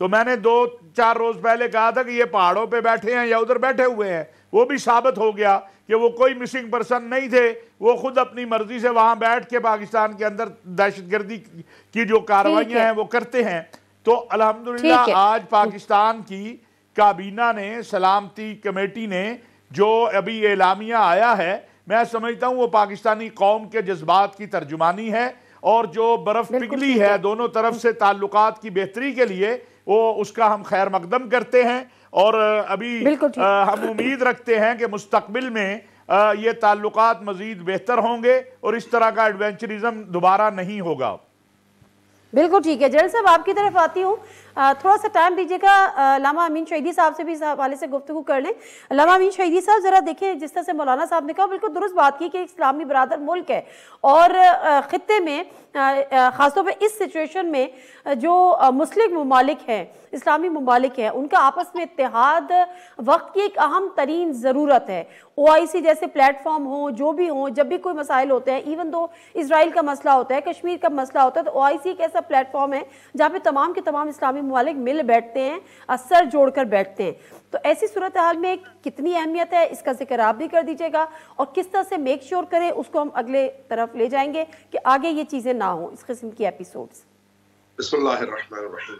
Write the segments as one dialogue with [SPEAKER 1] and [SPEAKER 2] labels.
[SPEAKER 1] تو میں نے 2-4 روز پہلے کہا تھا کہ یہ پہاڑوں پہ بیٹھے ہیں یا ادھر بیٹھے ہوئے ہیں، وہ بھی ثابت ہو گیا کہ وہ کوئی مسنگ پرسن نہیں تھے، وہ خود اپنی مرضی سے وہاں بیٹھ کے پاکستان کے اندر دہشت گردی کی جو کارروائیاں ہیں وہ کرتے ہیں۔ تو الحمدللہ آج پاکستان کی کابینہ نے، سلامتی کمیٹی نے جو ابھی اعلامیہ آیا ہے، میں سمجھتا ہوں وہ پاکستانی قوم کے جذبات کی ترجمانی ہے، اور جو برف پگھلی ہے دونوں طرف سے تعلقات کی بہتری کے لیے، وہ اس کا ہم خیر مقدم کرتے ہیں، اور ابھی ہم امید رکھتے ہیں کہ مستقبل میں یہ تعلقات مزید بہتر ہوں گے اور اس طرح کا ایڈونچرزم دوبارہ نہیں ہوگا۔
[SPEAKER 2] بالکل ٹھیک ہے، جنرل صاحب آپ کی طرف آتی ہوں، تھوڑا سا ٹائم دیجیے گا، علامہ امین شہیدی صاحب سے بھی اس حوالے سے گفتگو کر لیں۔ علامہ امین شہیدی صاحب ذرا دیکھیں، جس طرح سے مولانا صاحب نے کہا بالکل درست بات کی کہ اسلامی برادر ملک ہے، اور خطے میں خاص طور پہ اس سچویشن میں جو مسلم ممالک ہیں، اسلامی ممالک ہیں، ان کا آپس میں اتحاد وقت کی ایک اہم ترین ضرورت ہے۔ OIC جیسے پلیٹ فارم ہوں، جو بھی ہوں، جب بھی کوئی مسائل ہوتے ہیں، ایون دو اسرائیل کا مسئلہ ہوتا ہے، کشمیر کا مسئلہ ہوتا ہے، تو OIC ایک ایسا پلیٹ فارم ہے جہاں پہ تمام کے تمام اسلامی ممالک مل بیٹھتے ہیں، سر جوڑ کر بیٹھتے ہیں۔ تو ایسی صورتحال میں کتنی اہمیت ہے، اس کا ذکر آپ بھی کر دیجیے گا، اور کس طرح سے میک شیور کریں، اس کو ہم اگلے طرف لے جائیں گے کہ آگے یہ چیزیں نہ ہوں، اس قسم کی ایپیسوڈز۔
[SPEAKER 3] بسم اللہ الرحمن الرحیم۔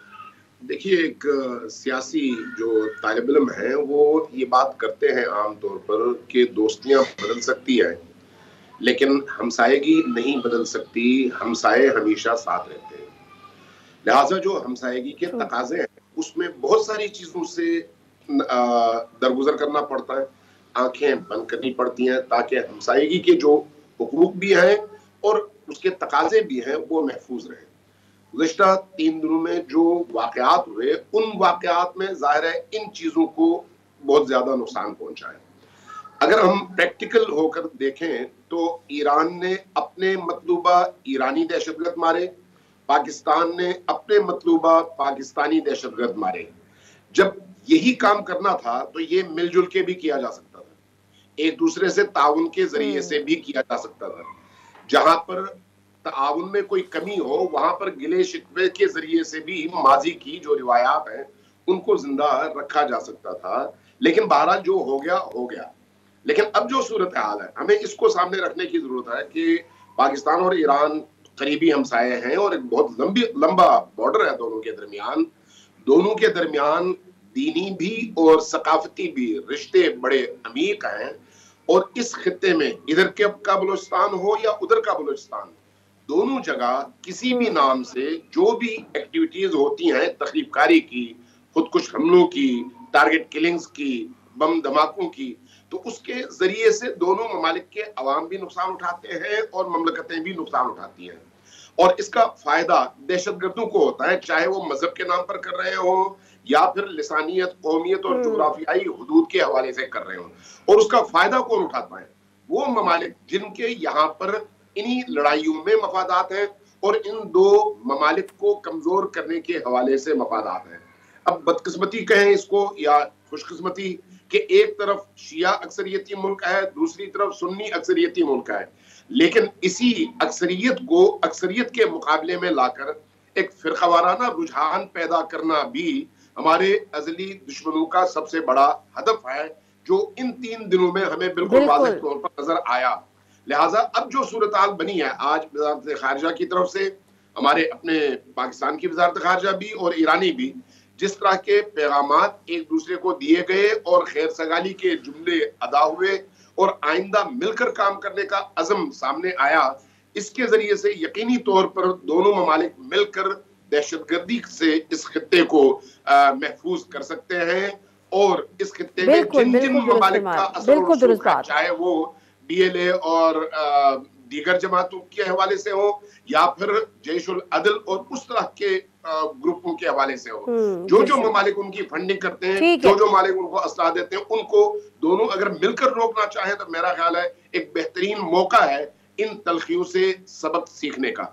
[SPEAKER 3] دیکھیے، ایک سیاسی جو طالب علم ہیں وہ یہ بات کرتے ہیں عام طور پر کہ دوستیاں بدل سکتی ہیں لیکن ہمسائیگی نہیں بدل سکتی، ہمسائے ہمیشہ ساتھ رہتے ہیں۔ لہٰذا جو ہمسائیگی کے تقاضے ہیں اس میں بہت ساری چیزوں سے درگزر کرنا پڑتا ہے، آنکھیں بند کرنی پڑتی ہیں تاکہ ہمسائیگی کے جو حقوق بھی ہیں اور اس کے تقاضے بھی ہیں وہ محفوظ رہیں۔ گزشتہ 3 دنوں میں جو واقعات ہوئے، ان واقعات میں ظاہر ہے ان چیزوں کو بہت زیادہ نقصان پہنچا ہے۔ اگر ہم پریکٹیکل ہو کر دیکھیں تو ایران نے اپنے مطلوبہ ایرانی دہشت گرد مارے، پاکستان نے اپنے مطلوبہ پاکستانی دہشت گرد مارے۔ جب یہی کام کرنا تھا تو یہ مل جل کے بھی کیا جا سکتا تھا، ایک دوسرے سے تعاون کے ذریعے سے بھی کیا جا سکتا تھا۔ جہاں پر تعاون میں کوئی کمی ہو وہاں پر گلے شکوے کے ذریعے سے بھی ماضی کی جو روایات ہیں ان کو زندہ رکھا جا سکتا تھا، لیکن بہرحال جو ہو گیا ہو گیا۔ لیکن اب جو صورتحال ہے ہمیں اس کو سامنے رکھنے کی ضرورت ہے کہ پاکستان اور ایران قریبی ہمسائے ہیں اور ایک بہت لمبا بارڈر ہے دونوں کے درمیان دینی بھی اور ثقافتی بھی رشتے بڑے عمیق ہیں، اور اس خطے میں ادھر کا بلوچستان ہو یا ادھر کا بلوچستان، دونوں جگہ کسی بھی نام سے جو بھی ایکٹیویٹیز ہوتی ہیں تخریب کاری کی، خودکش حملوں کی، ٹارگٹ کلنگز کی، بم دھماکوں کی، تو اس کے ذریعے سے دونوں ممالک کے عوام بھی نقصان اٹھاتے ہیں اور مملکتیں بھی نقصان اٹھاتی ہیں، اور اس کا فائدہ دہشت گردوں کو ہوتا ہے، چاہے وہ مذہب کے نام پر کر رہے ہوں یا پھر لسانیت، قومیت اور جغرافیائی حدود کے حوالے سے کر رہے ہوں۔ اور اس کا فائدہ کون اٹھاتا ہے؟ وہ ممالک جن کے یہاں پر انہی لڑائیوں میں مفادات ہیں اور ان دو ممالک کو کمزور کرنے کے حوالے سے مفادات ہیں۔ اب بدقسمتی کہیں اس کو یا خوش قسمتی کہ ایک طرف شیعہ اکثریتی ملک ہے، دوسری طرف سنی اکثریتی ملک ہے، لیکن اسی اکثریت کو اکثریت کے مقابلے میں لا کر ایک فرقہ وارانہ رجحان پیدا کرنا بھی ہمارے ازلی دشمنوں کا سب سے بڑا ہدف ہے، جو ان 3 دنوں میں ہمیں بالکل واضح طور پر نظر آیا۔ لہٰذا اب جو صورتحال بنی ہے آج وزارت خارجہ کی طرف سے، ہمارے اپنے پاکستان کی وزارت خارجہ بھی اور ایرانی بھی، جس طرح کے پیغامات ایک دوسرے کو دیے گئے اور خیر سگالی کے جملے ادا ہوئے اور آئندہ مل کر کام کرنے کا عزم سامنے آیا، اس کے ذریعے سے یقینی طور پر دونوں ممالک مل کر دہشت گردی سے اس خطے کو محفوظ کر سکتے ہیں، اور اس خطے میں جن ممالک کا اثر و رسوخ ہے، چاہے وہ DLA اور دیگر جماعتوں کے حوالے سے ہو یا پھر جیش العدل اور اس طرح کے گروپوں کے حوالے سے ہو، جو ممالک ان کی فنڈنگ کرتے ہیں، جو ممالک ان کو اسلحہ دیتے ہیں، ان کو دونوں اگر مل کر روکنا چاہیں تو میرا خیال ہے ایک بہترین موقع ہے ان تلخیوں سے سبق سیکھنے کا۔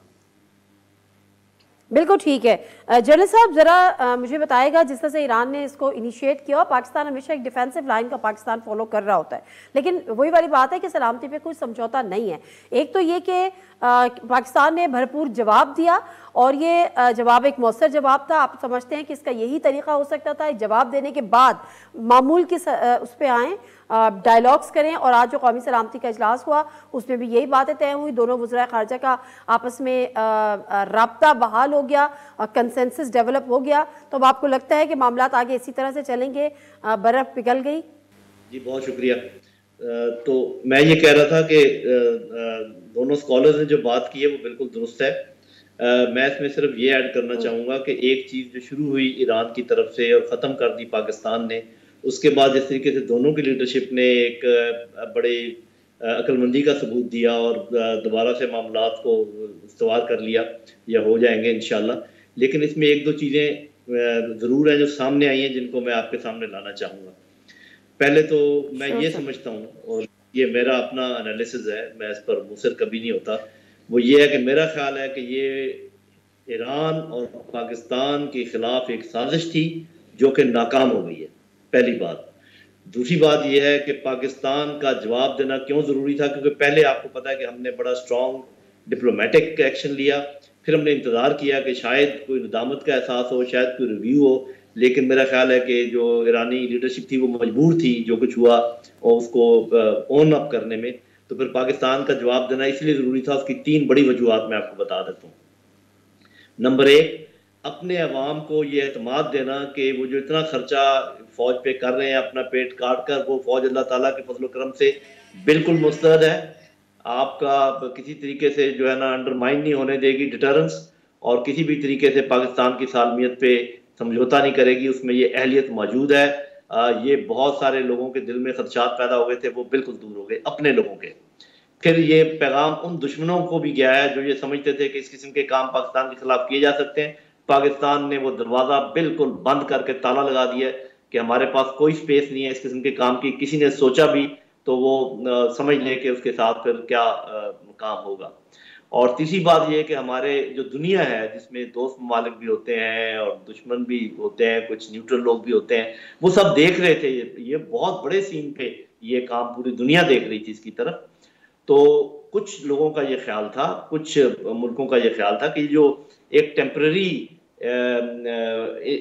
[SPEAKER 2] بالکل ٹھیک ہے جنرل صاحب، ذرا مجھے بتائے گا، جس طرح سے ایران نے اس کو انیشیٹ کیا، پاکستان ہمیشہ ایک ڈیفینسو لائن کا پاکستان فالو کر رہا ہوتا ہے، لیکن وہی والی بات ہے کہ سلامتی پہ کوئی سمجھوتا نہیں ہے۔ ایک تو یہ کہ پاکستان نے بھرپور جواب دیا، اور یہ جواب ایک مؤثر جواب تھا. آپ سمجھتے ہیں کہ اس کا یہی طریقہ ہو سکتا تھا, جواب دینے کے بعد معمول کی اس پہ آئیں, ڈائلاگز کریں, اور آج جو قومی سلامتی کا اجلاس ہوا اس میں بھی یہی باتیں طے ہوئی, دونوں وزرائے خارجہ کا آپس میں رابطہ بحال ہو گیا, کنسنسس ڈیولپ ہو گیا, تو اب آپ کو لگتا ہے کہ معاملات آگے اسی طرح سے چلیں گے, برف پگھل گئی؟
[SPEAKER 4] جی بہت شکریہ. تو میں یہ کہہ رہا تھا کہ دونوں اسکالرز نے جو بات کی ہے وہ بالکل درست ہے. میں اس میں صرف یہ ایڈ کرنا چاہوں گا کہ ایک چیز جو شروع ہوئی ایران کی طرف سے اور ختم کر دی پاکستان نے, اس کے بعد جس طریقے سے دونوں کی لیڈرشپ نے ایک بڑے عقل مندی کا ثبوت دیا اور دوبارہ سے معاملات کو استوار کر لیا, یا ہو جائیں گے انشاءاللہ. لیکن اس میں ایک دو چیزیں ضرور ہیں جو سامنے آئی ہیں جن کو میں آپ کے سامنے لانا چاہوں گا. پہلے تو میں یہ سمجھتا ہوں, اور یہ میرا اپنا انالیسز ہے, میں اس پر مصر کبھی نہیں ہوتا, وہ یہ ہے کہ میرا خیال ہے کہ یہ ایران اور پاکستان کے خلاف ایک سازش تھی جو کہ ناکام ہو گئی ہے, پہلی بات. دوسری بات یہ ہے کہ پاکستان کا جواب دینا کیوں ضروری تھا, کیونکہ پہلے آپ کو پتا ہے کہ ہم نے بڑا اسٹرانگ ڈپلومیٹک ایکشن لیا, پھر ہم نے انتظار کیا کہ شاید کوئی ندامت کا احساس ہو, شاید کوئی ریویو ہو, لیکن میرا خیال ہے کہ جو ایرانی لیڈرشپ تھی وہ مجبور تھی جو کچھ ہوا اور اس کو اون اپ کرنے میں. تو پھر پاکستان کا جواب دینا اس لیے ضروری تھا. اس کی 3 بڑی وجوہات میں آپ کو بتا دیتا ہوں. نمبر 1, اپنے عوام کو یہ اعتماد دینا کہ وہ جو اتنا خرچہ فوج پہ کر رہے ہیں اپنا پیٹ کاٹ کر, وہ فوج اللہ تعالیٰ کے فضل و کرم سے بالکل مستعد ہے, آپ کا کسی طریقے سے جو ہے نا انڈرمائن نہیں ہونے دے گی ڈیٹرنس, اور کسی بھی طریقے سے پاکستان کی سالمیت پہ سمجھوتا نہیں کرے گی. اس میں یہ اہلیت موجود ہے. یہ بہت سارے لوگوں کے دل میں خدشات پیدا ہو گئے تھے, وہ بالکل دور ہو گئے اپنے لوگوں کے. پھر یہ پیغام ان دشمنوں کو بھی گیا ہے جو یہ سمجھتے تھے کہ اس قسم کے کام پاکستان کے خلاف کیے جا سکتے ہیں. پاکستان نے وہ دروازہ بالکل بند کر کے تالا لگا دیا ہے کہ ہمارے پاس کوئی سپیس نہیں ہے اس قسم کے کام کی. کسی نے سوچا بھی تو وہ سمجھ لیں کہ اس کے ساتھ پھر کیا کام ہوگا. اور تیسری بات یہ کہ ہمارے جو دنیا ہے جس میں دوست ممالک بھی ہوتے ہیں اور دشمن بھی ہوتے ہیں, کچھ نیوٹرل لوگ بھی ہوتے ہیں, وہ سب دیکھ رہے تھے. یہ بہت بڑے سین پہ یہ کام پوری دنیا دیکھ رہی تھی اس کی طرف. تو کچھ لوگوں کا یہ خیال تھا, کچھ ملکوں کا یہ خیال تھا کہ جو ایک ٹیمپرری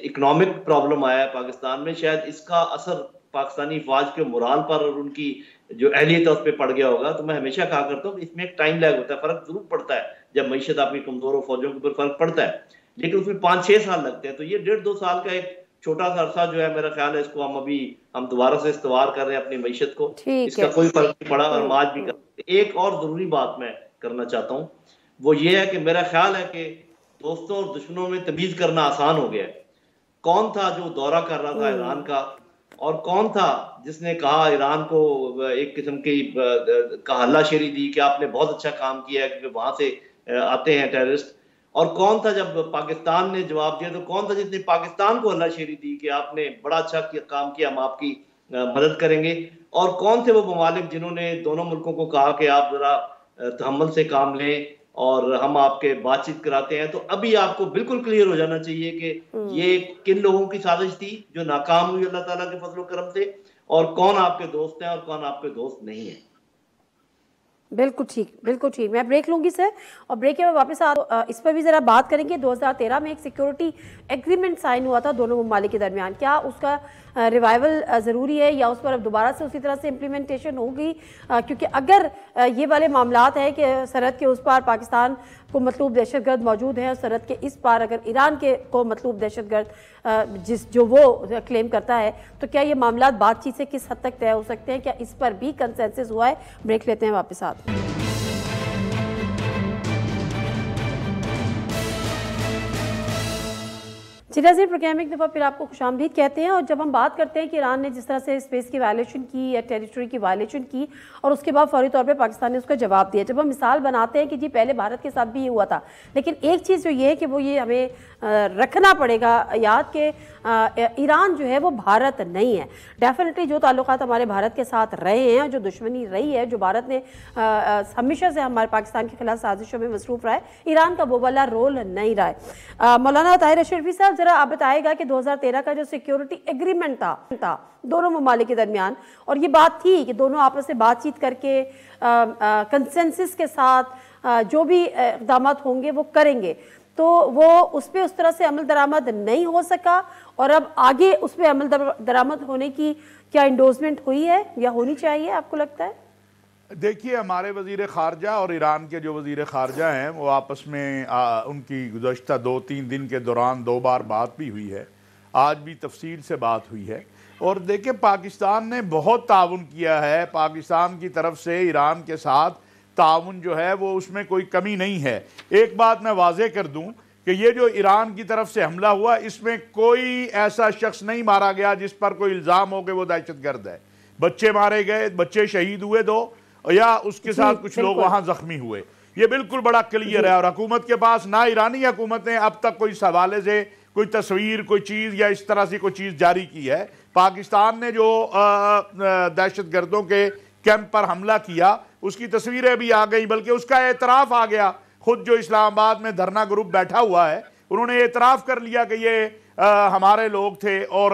[SPEAKER 4] اکنامک پرابلم آیا ہے پاکستان میں, شاید اس کا اثر پاکستانی فوج کے مورال پر اور ان کی جو اہلیت ہے اس پہ پڑ گیا ہوگا. تو میں ہمیشہ کہا کرتا ہوں کہ اس میں ایک ٹائم لیگ ہوتا ہے, فرق ضرور پڑتا ہے جب معیشت آپ کی کمزور ہو, فوجوں کے اوپر فرق پڑتا ہے, لیکن اس میں 5-6 سال لگتے ہیں. تو یہ 1.5-2 سال کا ایک چھوٹا سا عرصہ جو ہے میرا خیال ہے اس کو ہم دوبارہ سے استوار کر رہے ہیں اپنی معیشت کو, اس کا کوئی فرق نہیں پڑا اور ہم آج بھی کر. ایک اور ضروری بات میں کرنا چاہتا ہوں, وہ یہ ہے کہ میرا خیال ہے کہ دوستوں اور دشمنوں میں تمیز کرنا آسان ہو گیا ہے. کون تھا جو دورہ کر رہا تھا ایران کا, اور کون تھا جس نے کہا ایران کو ایک قسم کی ہلہ شیری دی کہ آپ نے بہت اچھا کام کیا ہے کیونکہ وہاں سے آتے ہیں ٹیررسٹ, اور کون تھا جب پاکستان نے جواب دیا تو کون تھا جس نے پاکستان کو ہلہ شیری دی کہ آپ نے بڑا اچھا کام کیا, ہم آپ کی مدد کریں گے, اور کون تھے وہ ممالک جنہوں نے دونوں ملکوں کو کہا کہ آپ ذرا تحمل سے کام لیں اور ہم آپ کے بات چیت کراتے ہیں. تو ابھی آپ کو بالکل کلیئر ہو جانا چاہیے کہ یہ کن لوگوں کی سازش تھی جو ناکام ہوئی اللہ تعالیٰ کے فضل و کرم سے, اور کون آپ کے دوست ہیں اور کون آپ کے دوست نہیں ہیں.
[SPEAKER 2] بالکل ٹھیک, بالکل ٹھیک. میں بریک لوں گی سر, اور بریک کے بعد واپس اس پر بھی ذرا بات کریں گے. 2013 میں ایک سیکیورٹی ایگریمنٹ سائن ہوا تھا دونوں ممالک کے درمیان, کیا اس کا ریوائول ضروری ہے یا اس پر اب دوبارہ سے اسی طرح سے امپلیمنٹیشن ہوگی؟ کیونکہ اگر یہ والے معاملات ہیں کہ سرحد کے اس پار پاکستان کو مطلوب دہشت گرد موجود ہیں اور سرحد کے اس پار اگر ایران کو مطلوب دہشت گرد جو وہ کلیم کرتا ہے, تو کیا یہ معاملات بات چیت سے کس حد تک طے ہو سکتے ہیں؟ کیا اس پر بھی کنسنسس ہوا ہے؟ بریک لیتے ہیں, واپس آتے ہیں. جی ناظرین, پروگرام ایک دفعہ پھر آپ کو خوش آمدید کہتے ہیں. اور جب ہم بات کرتے ہیں کہ ایران نے جس طرح سے اسپیس کی وائلیشن کی یا ٹیریٹری کی وائلیشن کی اور اس کے بعد فوری طور پہ پاکستان نے اس کا جواب دیا, جب ہم مثال بناتے ہیں کہ جی پہلے بھارت کے ساتھ بھی یہ ہوا تھا, لیکن ایک چیز جو یہ ہے کہ وہ یہ ہمیں رکھنا پڑے گا یاد کہ ایران جو ہے وہ بھارت نہیں ہے. ڈیفینیٹلی جو تعلقات ہمارے بھارت کے ساتھ رہے ہیں, جو دشمنی رہی ہے, جو بھارت نے ہمیشہ سے ہمارے پاکستان کے خلاف سازشوں میں مصروف رہا ہے, ایران کا وہ والا رول نہیں رہا ہے. مولانا طاہر اشرفی صاحب, ذرا آپ بتائے گا کہ 2013 کا جو سیکیورٹی ایگریمنٹ تھا دونوں ممالک کے درمیان, اور یہ بات تھی کہ دونوں آپس سے بات چیت کر کے کنسنسس کے ساتھ جو بھی اقدامات ہوں گے وہ کریں گے, تو وہ اس پہ اس طرح سے عمل درآمد نہیں ہو سکا، اور اب آگے اس پہ عمل درآمد ہونے کی کیا انڈورسمنٹ ہوئی ہے یا ہونی چاہیے آپ کو لگتا ہے؟
[SPEAKER 1] دیکھیے ہمارے وزیر خارجہ اور ایران کے جو وزیر خارجہ ہیں وہ آپس میں ان کی گزشتہ 2-3 دن کے دوران 2 بار بات بھی ہوئی ہے، آج بھی تفصیل سے بات ہوئی ہے، اور دیکھیں پاکستان نے بہت تعاون کیا ہے، پاکستان کی طرف سے ایران کے ساتھ تعاون جو ہے وہ اس میں کوئی کمی نہیں ہے۔ ایک بات میں واضح کر دوں کہ یہ جو ایران کی طرف سے حملہ ہوا اس میں کوئی ایسا شخص نہیں مارا گیا جس پر کوئی الزام ہو کہ وہ دہشت گرد ہے۔ بچے مارے گئے، بچے شہید ہوئے 2، یا اس کے ساتھ کچھ لوگ وہاں زخمی ہوئے، یہ بالکل بڑا کلیئر ہے، اور حکومت کے پاس نہ ایرانی حکومت نے اب تک کوئی اس حوالے سے کوئی تصویر، کوئی چیز یا اس طرح سے کوئی چیز جاری کی ہے۔ پاکستان نے جو دہشت گردوں کے کیمپ پر حملہ کیا اس کی تصویریں بھی آ گئی، بلکہ اس کا اعتراف آ گیا، خود جو اسلام آباد میں دھرنا گروپ بیٹھا ہوا ہے انہوں نے اعتراف کر لیا کہ یہ ہمارے لوگ تھے اور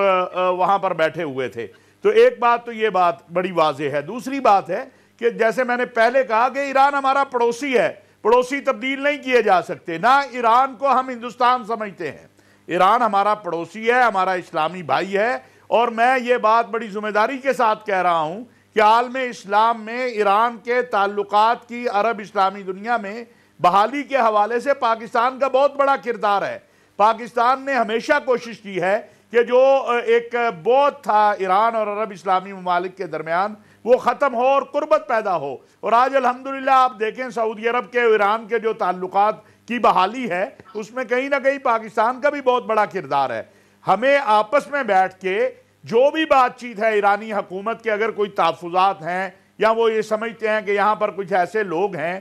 [SPEAKER 1] وہاں پر بیٹھے ہوئے تھے۔ تو ایک بات تو یہ بات بڑی واضح ہے۔ دوسری بات ہے کہ جیسے میں نے پہلے کہا کہ ایران ہمارا پڑوسی ہے، پڑوسی تبدیل نہیں کیے جا سکتے، نہ ایران کو ہم ہندوستان سمجھتے ہیں، ایران ہمارا پڑوسی ہے، ہمارا اسلامی بھائی ہے، اور میں یہ بات بڑی ذمہ داری کے ساتھ کہہ رہا ہوں کہ عالم اسلام میں ایران کے تعلقات کی عرب اسلامی دنیا میں بحالی کے حوالے سے پاکستان کا بہت بڑا کردار ہے۔ پاکستان نے ہمیشہ کوشش کی ہے کہ جو ایک بوت تھا ایران اور عرب اسلامی ممالک کے درمیان وہ ختم ہو اور قربت پیدا ہو، اور آج الحمدللہ آپ دیکھیں سعودی عرب کے ایران کے جو تعلقات کی بحالی ہے اس میں کہیں نہ کہیں پاکستان کا بھی بہت بڑا کردار ہے۔ ہمیں آپس میں بیٹھ کے جو بھی بات چیت ہے ایرانی حکومت کے، اگر کوئی تحفظات ہیں یا وہ یہ سمجھتے ہیں کہ یہاں پر کچھ ایسے لوگ ہیں،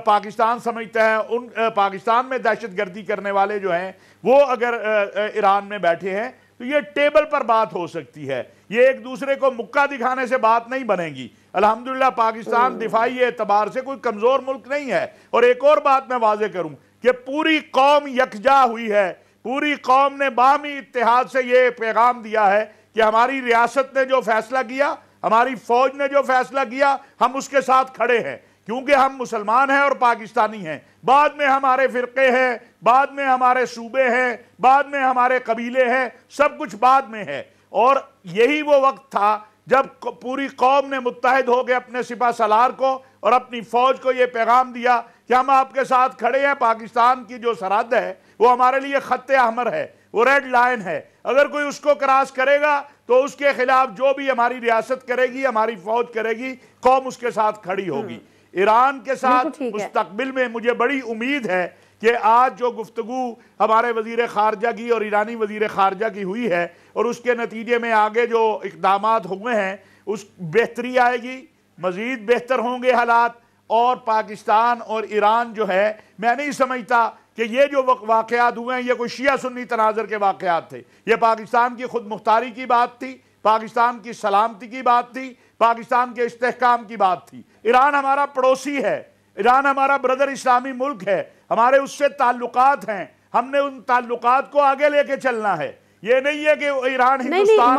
[SPEAKER 1] پاکستان سمجھتا ہے ان پاکستان میں دہشت گردی کرنے والے جو ہیں وہ اگر ایران میں بیٹھے ہیں تو یہ ٹیبل پر بات ہو سکتی ہے، یہ ایک دوسرے کو مکہ دکھانے سے بات نہیں بنے گی۔ الحمدللہ پاکستان دفاعی اعتبار سے کوئی کمزور ملک نہیں ہے۔ اور ایک اور بات میں واضح کروں کہ پوری قوم یکجا ہوئی ہے، پوری قوم نے باہمی اتحاد سے یہ پیغام دیا ہے کہ ہماری ریاست نے جو فیصلہ کیا، ہماری فوج نے جو فیصلہ کیا، ہم اس کے ساتھ کھڑے ہیں، کیونکہ ہم مسلمان ہیں اور پاکستانی ہیں۔ بعد میں ہمارے فرقے ہیں، بعد میں ہمارے صوبے ہیں، بعد میں ہمارے قبیلے ہیں، سب کچھ بعد میں ہے، اور یہی وہ وقت تھا جب پوری قوم نے متحد ہو کے اپنے سپہ سالار کو اور اپنی فوج کو یہ پیغام دیا کہ ہم آپ کے ساتھ کھڑے ہیں۔ پاکستان کی جو سرحد ہے وہ ہمارے لیے خط احمر ہے، وہ ریڈ لائن ہے، اگر کوئی اس کو کراس کرے گا تو اس کے خلاف جو بھی ہماری ریاست کرے گی، ہماری فوج کرے گی، قوم اس کے ساتھ کھڑی ہوگی۔ ایران کے ساتھ مستقبل میں مجھے بڑی امید ہے کہ آج جو گفتگو ہمارے وزیر خارجہ کی اور ایرانی وزیر خارجہ کی ہوئی ہے اور اس کے نتیجے میں آگے جو اقدامات ہوئے ہیں اس بہتری آئے گی، مزید بہتر ہوں گے حالات، اور پاکستان اور ایران جو ہے، میں نہیں سمجھتا کہ یہ جو واقعات ہوئے ہیں یہ کوئی شیعہ سنی تناظر کے واقعات تھے، یہ پاکستان کی خود مختاری کی بات تھی، پاکستان کی سلامتی کی بات تھی، پاکستان کے استحکام کی بات تھی۔ ایران ہمارا پڑوسی ہے، ایران ہمارا برادر اسلامی ملک ہے، ہمارے اس سے تعلقات ہیں، ہم نے ان تعلقات کو آگے لے کے چلنا ہے۔ یہ نہیں ہے کہ ایران ہندوستان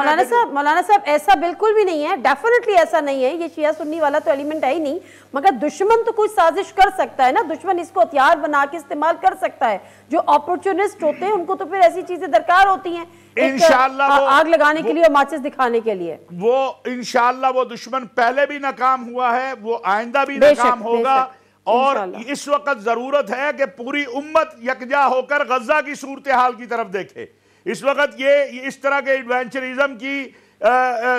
[SPEAKER 2] مولانا صاحب ایسا بالکل بھی نہیں ہے، ڈیفینیٹلی ایسا نہیں ہے، یہ شیعہ سنی والا تو ایلیمنٹ ہے ہی نہیں، مگر دشمن تو کوئی سازش کر سکتا ہے نا، دشمن اس کو ہتھیار بنا کے استعمال کر سکتا ہے، جو اپورچونسٹ ہوتے ہیں ان کو تو پھر ایسی چیزیں درکار ہوتی ہیں انشاءاللہ آگ لگانے کے لیے اور ماچس دکھانے کے لیے۔
[SPEAKER 1] وہ انشاءاللہ وہ دشمن پہلے بھی ناکام ہوا ہے، وہ آئندہ بھی ناکام ہوگا، اور اس وقت ضرورت ہے کہ پوری امت یکجا ہو کر غزہ کی صورتحال کی طرف دیکھے۔ اس وقت یہ اس طرح کے ایڈوینچرزم کی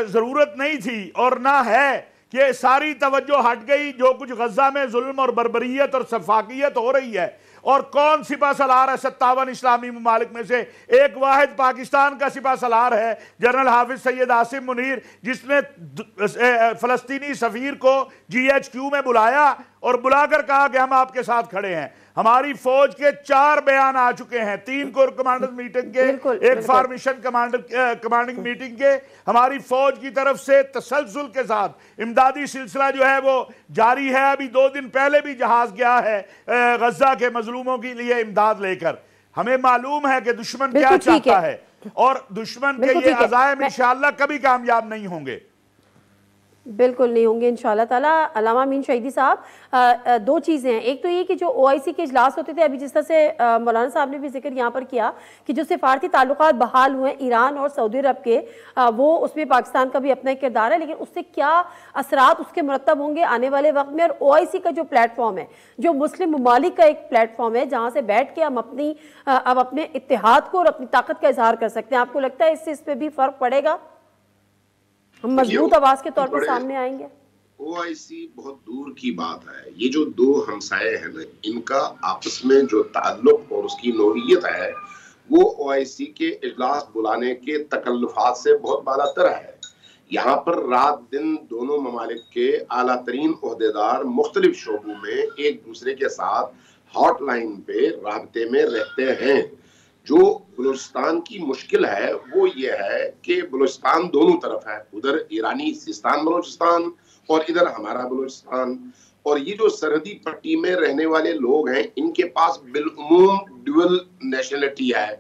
[SPEAKER 1] ضرورت نہیں تھی اور نہ ہے، کہ ساری توجہ ہٹ گئی جو کچھ غزہ میں ظلم اور بربریت اور سفاکیت ہو رہی ہے، اور کون سپہ سالار ہے 57 اسلامی ممالک میں سے؟ ایک واحد پاکستان کا سپہ سالار ہے جنرل حافظ سید عاصم منیر، جس نے فلسطینی سفیر کو GHQ میں بلایا اور بلا کر کہا کہ ہم آپ کے ساتھ کھڑے ہیں۔ ہماری فوج کے 4 بیان آ چکے ہیں، 3 کور کمانڈر میٹنگ کے، ایک فارمیشن کمانڈنگ میٹنگ کے، ہماری فوج کی طرف سے تسلسل کے ساتھ امدادی سلسلہ جو ہے وہ جاری ہے۔ ابھی 2 دن پہلے بھی جہاز گیا ہے غزہ کے مظلوموں کے لیے امداد لے کر۔ ہمیں معلوم ہے کہ دشمن کیا چاہتا ہے، اور دشمن کے یہ عزائم انشاءاللہ کبھی کامیاب نہیں ہوں گے۔
[SPEAKER 2] بالکل نہیں ہوں گے انشاءاللہ تعالیٰ۔ علامہ امین شہیدی صاحب، دو چیزیں ہیں، ایک تو یہ کہ جو OIC کے اجلاس ہوتے تھے، ابھی جس طرح سے مولانا صاحب نے بھی ذکر یہاں پر کیا کہ جو سفارتی تعلقات بحال ہوئے ہیں ایران اور سعودی عرب کے، وہ اس میں پاکستان کا بھی اپنا ایک کردار ہے، لیکن اس سے کیا اثرات اس کے مرتب ہوں گے آنے والے وقت میں، اور OIC کا جو پلیٹ فارم ہے، جو مسلم ممالک کا ایک پلیٹ فارم ہے جہاں سے بیٹھ کے ہم اب اپنے اتحاد کو اور اپنی طاقت کا اظہار کر سکتے ہیں، آپ کو لگتا ہے اس سے اس پہ بھی فرق پڑے گا؟ ہم مضبوط آواز کے طور پر سامنے آئیں گے؟
[SPEAKER 3] OIC بہت دور کی بات ہے، یہ جو دو ہمسائے ہیں نا، ان کا آپس میں جو تعلق اور اس کی نوعیت ہے وہ OIC کے اجلاس بلانے کے تکلفات سے بہت بالا تر ہے۔ یہاں پر رات دن دونوں ممالک کے اعلیٰ ترین عہدیدار مختلف شعبوں میں ایک دوسرے کے ساتھ ہاٹ لائن پہ رابطے میں رہتے ہیں۔ جو بلوچستان کی مشکل ہے وہ یہ ہے کہ بلوچستان دونوں طرف ہے، ادھر ایرانی سیستان بلوچستان اور ادھر ہمارا بلوچستان، اور یہ جو سرحدی پٹی میں رہنے والے لوگ ہیں ان کے پاس بالعموم ڈوئل نیشنلٹی ہے۔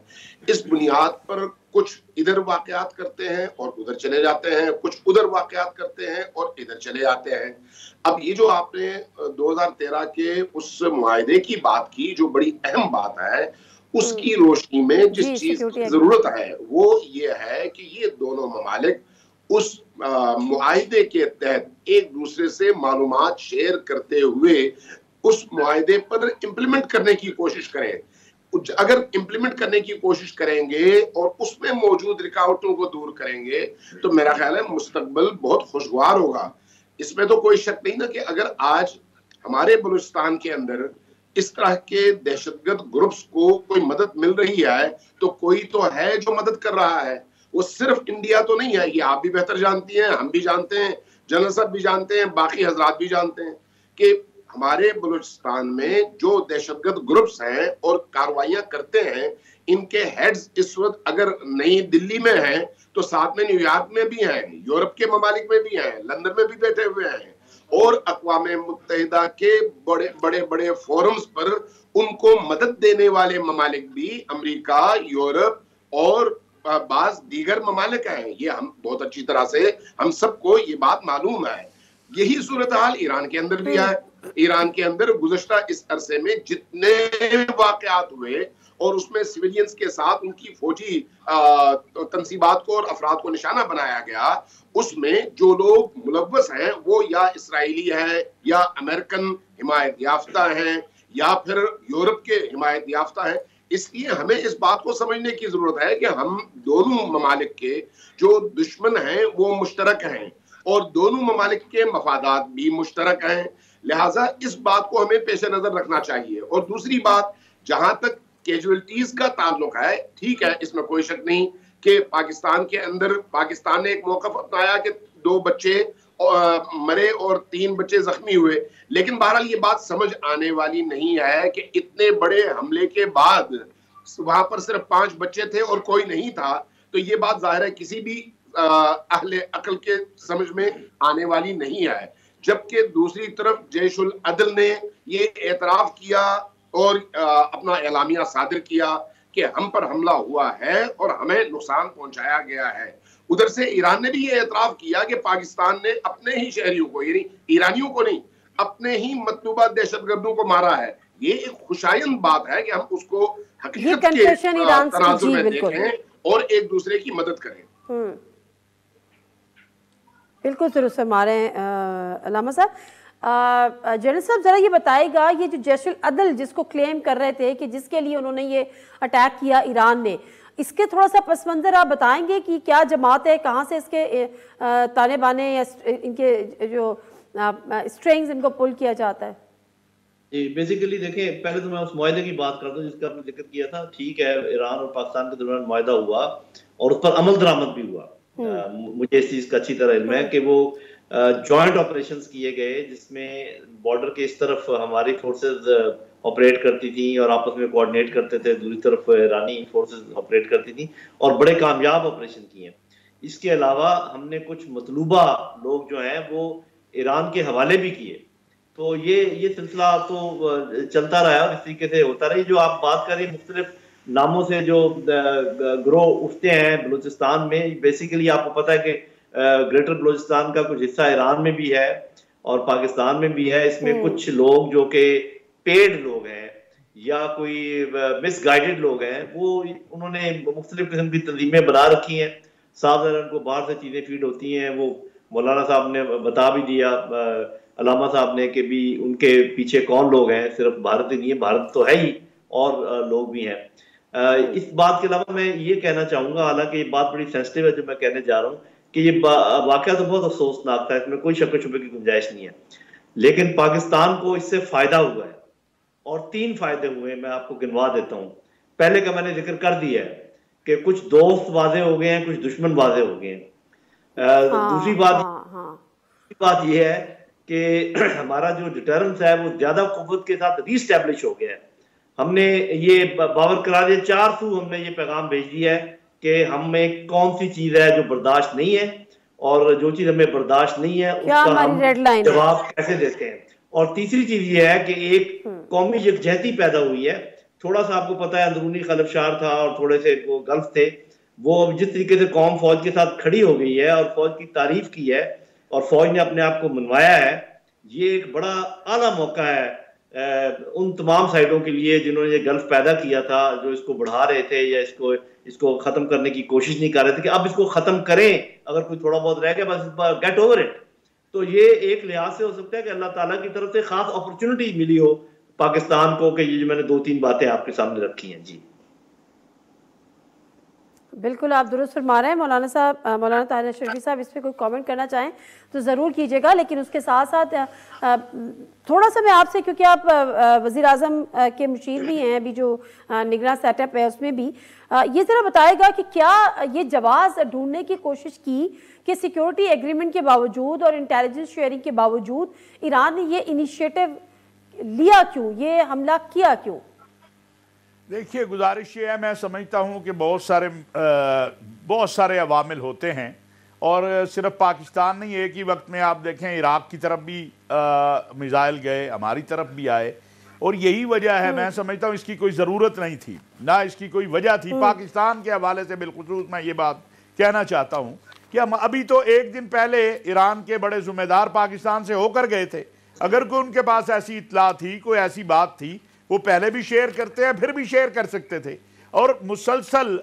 [SPEAKER 3] اس بنیاد پر کچھ ادھر واقعات کرتے ہیں اور ادھر چلے جاتے ہیں، کچھ ادھر واقعات کرتے ہیں اور ادھر چلے جاتے ہیں۔ اب یہ جو آپ نے 2013 کے اس معاہدے کی بات کی، جو بڑی اہم بات ہے، اس کی روشنی میں جس چیز کی ضرورت ہے وہ یہ ہے کہ یہ دونوں ممالک اس معاہدے کے تحت ایک دوسرے سے معلومات شیئر کرتے ہوئے اس معاہدے پر امپلیمنٹ کرنے کی کوشش کریں۔ اگر امپلیمنٹ کرنے کی کوشش کریں گے اور اس میں موجود رکاوٹوں کو دور کریں گے تو میرا خیال ہے مستقبل بہت خوشگوار ہوگا۔ اس میں تو کوئی شک نہیں نا کہ اگر آج ہمارے بلوچستان کے اندر اس طرح کے دہشت گرد گروپس کو کوئی مدد مل رہی ہے تو کوئی تو ہے جو مدد کر رہا ہے، وہ صرف انڈیا تو نہیں ہے۔ یہ آپ بھی بہتر جانتی ہیں، ہم بھی جانتے ہیں، جنرل صاحب بھی جانتے ہیں، باقی حضرات بھی جانتے ہیں کہ ہمارے بلوچستان میں جو دہشت گرد گروپس ہیں اور کاروائیاں کرتے ہیں، ان کے ہیڈز اس وقت اگر نئی دلی میں ہیں تو ساتھ میں نیو یارک میں بھی ہیں، یورپ کے ممالک میں بھی ہیں، لندن میں بھی بیٹھے ہوئے ہیں، اور اقوام متحدہ کے بڑے فورمز پر ان کو مدد دینے والے ممالک بھی امریکہ، یورپ اور بعض دیگر ممالک ہیں۔ یہ ہم بہت اچھی طرح سے ہم سب کو یہ بات معلوم ہے۔ یہی صورتحال ایران کے اندر بھی ہے۔ ایران کے اندر گزشتہ اس عرصے میں جتنے واقعات ہوئے اور اس میں سویلینز کے ساتھ ان کی فوجی تنصیبات کو اور افراد کو نشانہ بنایا گیا، اس میں جو لوگ ملوث ہیں وہ یا اسرائیلی ہیں یا امریکن حمایت یافتہ ہیں یا پھر یورپ کے حمایت یافتہ ہیں۔ اس لیے ہمیں اس بات کو سمجھنے کی ضرورت ہے کہ ہم دونوں ممالک کے جو دشمن ہیں وہ مشترک ہیں اور دونوں ممالک کے مفادات بھی مشترک ہیں، لہٰذا اس بات کو ہمیں پیش نظر رکھنا چاہیے۔ اور دوسری بات، جہاں تک کیجویلٹیز کا تعلق ہے، ٹھیک ہے، اس میں کوئی شک نہیں کہ پاکستان کے اندر پاکستان نے ایک موقف اپنایا کہ 2 بچے مرے اور 3 بچے زخمی ہوئے، لیکن بہرحال یہ بات سمجھ آنے والی نہیں ہے کہ اتنے بڑے حملے کے بعد وہاں پر صرف 5 بچے تھے اور کوئی نہیں تھا، تو یہ بات ظاہر ہے کسی بھی اہل عقل کے سمجھ میں آنے والی نہیں ہے۔ جبکہ دوسری طرف جیش العدل نے یہ اعتراف کیا اور اپنا اعلامیہ صادر کیا کہ ہم پر حملہ ہوا ہے اور ہمیں نقصان پہنچایا گیا ہے۔ ادھر سے ایران نے بھی یہ اعتراف کیا کہ پاکستان نے اپنے ہی شہریوں کو، یعنی ایرانیوں کو نہیں، اپنے ہی مطلوبہ دہشت گردوں کو مارا ہے۔ یہ ایک خوشائند بات ہے کہ ہم اس کو حقیقت کے تناظر میں دیکھیں اور ایک دوسرے کی مدد کریں۔
[SPEAKER 2] بالکل درست فرما رہے ہیں علامہ صاحب۔ جنرل صاحب ذرا یہ بتائے گا، یہ جو جیش العدل جس کو کلیم کر رہے تھے کہ جس کے لیے انہوں نے یہ اٹیک کیا ایران نے، اس کے تھوڑا سا پس منظر آپ بتائیں گے کہ کیا جماعت ہے، کہاں سے اس کے تانے بانے یا ان کے جو اسٹرنگز ان کو پل کیا جاتا ہے؟
[SPEAKER 4] جی بیسیکلی دیکھیں، پہلے تو میں اس معاہدے کی بات کر دوں جس کا آپ نے ذکر کیا تھا۔ ٹھیک ہے، ایران اور پاکستان کے درمیان معاہدہ ہوا اور اس پر عمل درآمد بھی ہوا۔ مجھے اس چیز کا اچھی طرح علم ہے کہ وہ جوائنٹ آپریشنز کیے گئے جس میں بارڈر کے اس طرف ہماری فورسز آپریٹ کرتی تھیں اور آپس میں کوآرڈینیٹ کرتے تھے، دوسری طرف ایرانی فورسز آپریٹ کرتی تھیں اور بڑے کامیاب آپریشن کیے ہیں۔ اس کے علاوہ ہم نے کچھ مطلوبہ لوگ جو ہیں وہ ایران کے حوالے بھی کیے، تو یہ سلسلہ تو چلتا رہا اور اس طریقے سے ہوتا رہا۔ جو آپ بات کر رہی ہیں مختلف ناموں سے جو گروہ اٹھتے ہیں بلوچستان میں، بیسیکلی آپ کو پتہ ہے کہ گریٹر بلوچستان کا کچھ حصہ ایران میں بھی ہے اور پاکستان میں بھی ہے. اس میں کچھ لوگ جو کہ پیڈ لوگ ہیں یا کوئی مس گائیڈڈ لوگ ہیں، وہ انہوں نے مختلف قسم کی تنظیمیں بنا رکھی ہیں. صاحب ان کو باہر سے چیزیں فیڈ ہوتی ہیں. وہ مولانا صاحب نے بتا بھی دیا، علامہ صاحب نے، کہ بھی ان کے پیچھے کون لوگ ہیں. صرف بھارت ہی نہیں ہے، بھارت تو ہے ہی، اور لوگ بھی ہیں. اس بات کے علاوہ میں یہ کہنا چاہوں گا، حالانکہ یہ بات بڑی سینسٹیو ہے جو میں کہنے جا رہا ہوں، کہ یہ واقعہ تو بہت افسوسناک تھا، اس میں کوئی شک و شبے کی گنجائش نہیں ہے، لیکن پاکستان کو اس سے فائدہ ہوا ہے، اور 3 فائدے ہوئے ہیں. میں آپ کو گنوا دیتا ہوں. پہلے کا میں نے ذکر کر دیا ہے کہ کچھ دوست واضح ہو گئے ہیں، کچھ دشمن واضح ہو گئے ہیں. دوسری بات یہ ہے کہ ہمارا جو ڈیٹرنس ہے وہ زیادہ قوت کے ساتھ ری اسٹیبلش ہو گیا ہے. ہم نے یہ باور کرا دیا، 4 سو ہم نے یہ پیغام بھیج دیا ہے کہ ہم میں کون سی چیز ہے جو برداشت نہیں ہے، اور جو چیز ہمیں برداشت نہیں ہے اس کا ہم جواب کیسے دیتے ہیں. اور تیسری چیز یہ ہے کہ ایک قومی یکجہتی پیدا ہوئی ہے. تھوڑا سا آپ کو پتا ہے اندرونی خلفشار تھا اور تھوڑے سے وہ گلف تھے. وہ جس طریقے سے قوم فوج کے ساتھ کھڑی ہو گئی ہے اور فوج کی تعریف کی ہے اور فوج نے اپنے آپ کو منوایا ہے، یہ ایک بڑا اعلیٰ موقع ہے ان تمام سائڈوں کے لیے جنہوں نے یہ گلف پیدا کیا تھا، جو اس کو بڑھا رہے تھے یا اس کو ختم کرنے کی کوشش نہیں کر رہے تھے کہ اب اس کو ختم کریں. اگر کوئی تھوڑا بہت رہ گیا بس گیٹ اوور اٹ. تو یہ ایک لحاظ سے ہو سکتا ہے کہ اللہ تعالیٰ کی طرف سے خاص اپرچونٹی ملی ہو پاکستان کو، کہ یہ جو میں نے 2-3 باتیں آپ کے سامنے رکھی ہیں. جی
[SPEAKER 2] بالکل آپ درست فرما رہے ہیں مولانا صاحب. مولانا طاہر اشرفی صاحب اس پہ کوئی کامنٹ کرنا چاہیں تو ضرور کیجیے گا، لیکن اس کے ساتھ ساتھ تھوڑا سا میں آپ سے، کیونکہ آپ وزیر اعظم کے مشیر بھی ہیں، ابھی جو نگراں سیٹ اپ ہے اس میں بھی، یہ ذرا بتائے گا کہ کیا یہ جواز ڈھونڈنے کی کوشش کی کہ سیکیورٹی ایگریمنٹ کے باوجود اور انٹیلیجنس شیئرنگ کے باوجود ایران نے یہ انیشیٹو لیا کیوں، یہ حملہ کیا کیوں؟
[SPEAKER 1] دیکھیے گزارش یہ ہے، میں سمجھتا ہوں کہ بہت سارے عوامل ہوتے ہیں، اور صرف پاکستان نہیں، ایک ہی وقت میں آپ دیکھیں عراق کی طرف بھی میزائل گئے، ہماری طرف بھی آئے، اور یہی وجہ ہے. میں سمجھتا ہوں اس کی کوئی ضرورت نہیں تھی، نہ اس کی کوئی وجہ تھی. پاکستان کے حوالے سے بالخصوص میں یہ بات کہنا چاہتا ہوں کہ ہم ابھی تو ایک دن پہلے ایران کے بڑے ذمہ دار پاکستان سے ہو کر گئے تھے. اگر کوئی ان کے پاس ایسی اطلاع تھی، کوئی ایسی بات تھی، وہ پہلے بھی شیئر کرتے ہیں، پھر بھی شیئر کر سکتے تھے. اور مسلسل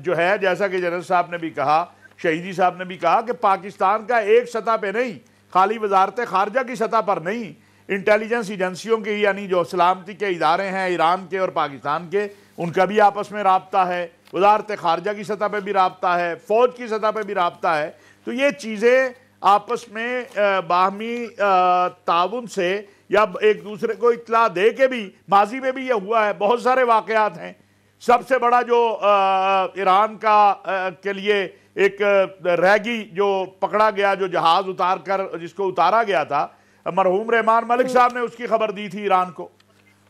[SPEAKER 1] جو ہے، جیسا کہ جنرل صاحب نے بھی کہا، شہیدی صاحب نے بھی کہا، کہ پاکستان کا ایک سطح پہ نہیں، خالی وزارت خارجہ کی سطح پر نہیں، انٹیلیجنس ایجنسیوں کے، یعنی جو سلامتی کے ادارے ہیں ایران کے اور پاکستان کے، ان کا بھی آپس میں رابطہ ہے، وزارت خارجہ کی سطح پہ بھی رابطہ ہے، فوج کی سطح پہ بھی رابطہ ہے. تو یہ چیزیں آپس میں باہمی تعاون سے یا ایک دوسرے کو اطلاع دے کے بھی، ماضی میں بھی یہ ہوا ہے، بہت سارے واقعات ہیں. سب سے بڑا جو ایران کا کے لیے ایک ریگی جو پکڑا گیا، جو جہاز اتار کر جس کو اتارا گیا تھا، مرحوم رحمان ملک صاحب نے اس کی خبر دی تھی ایران کو.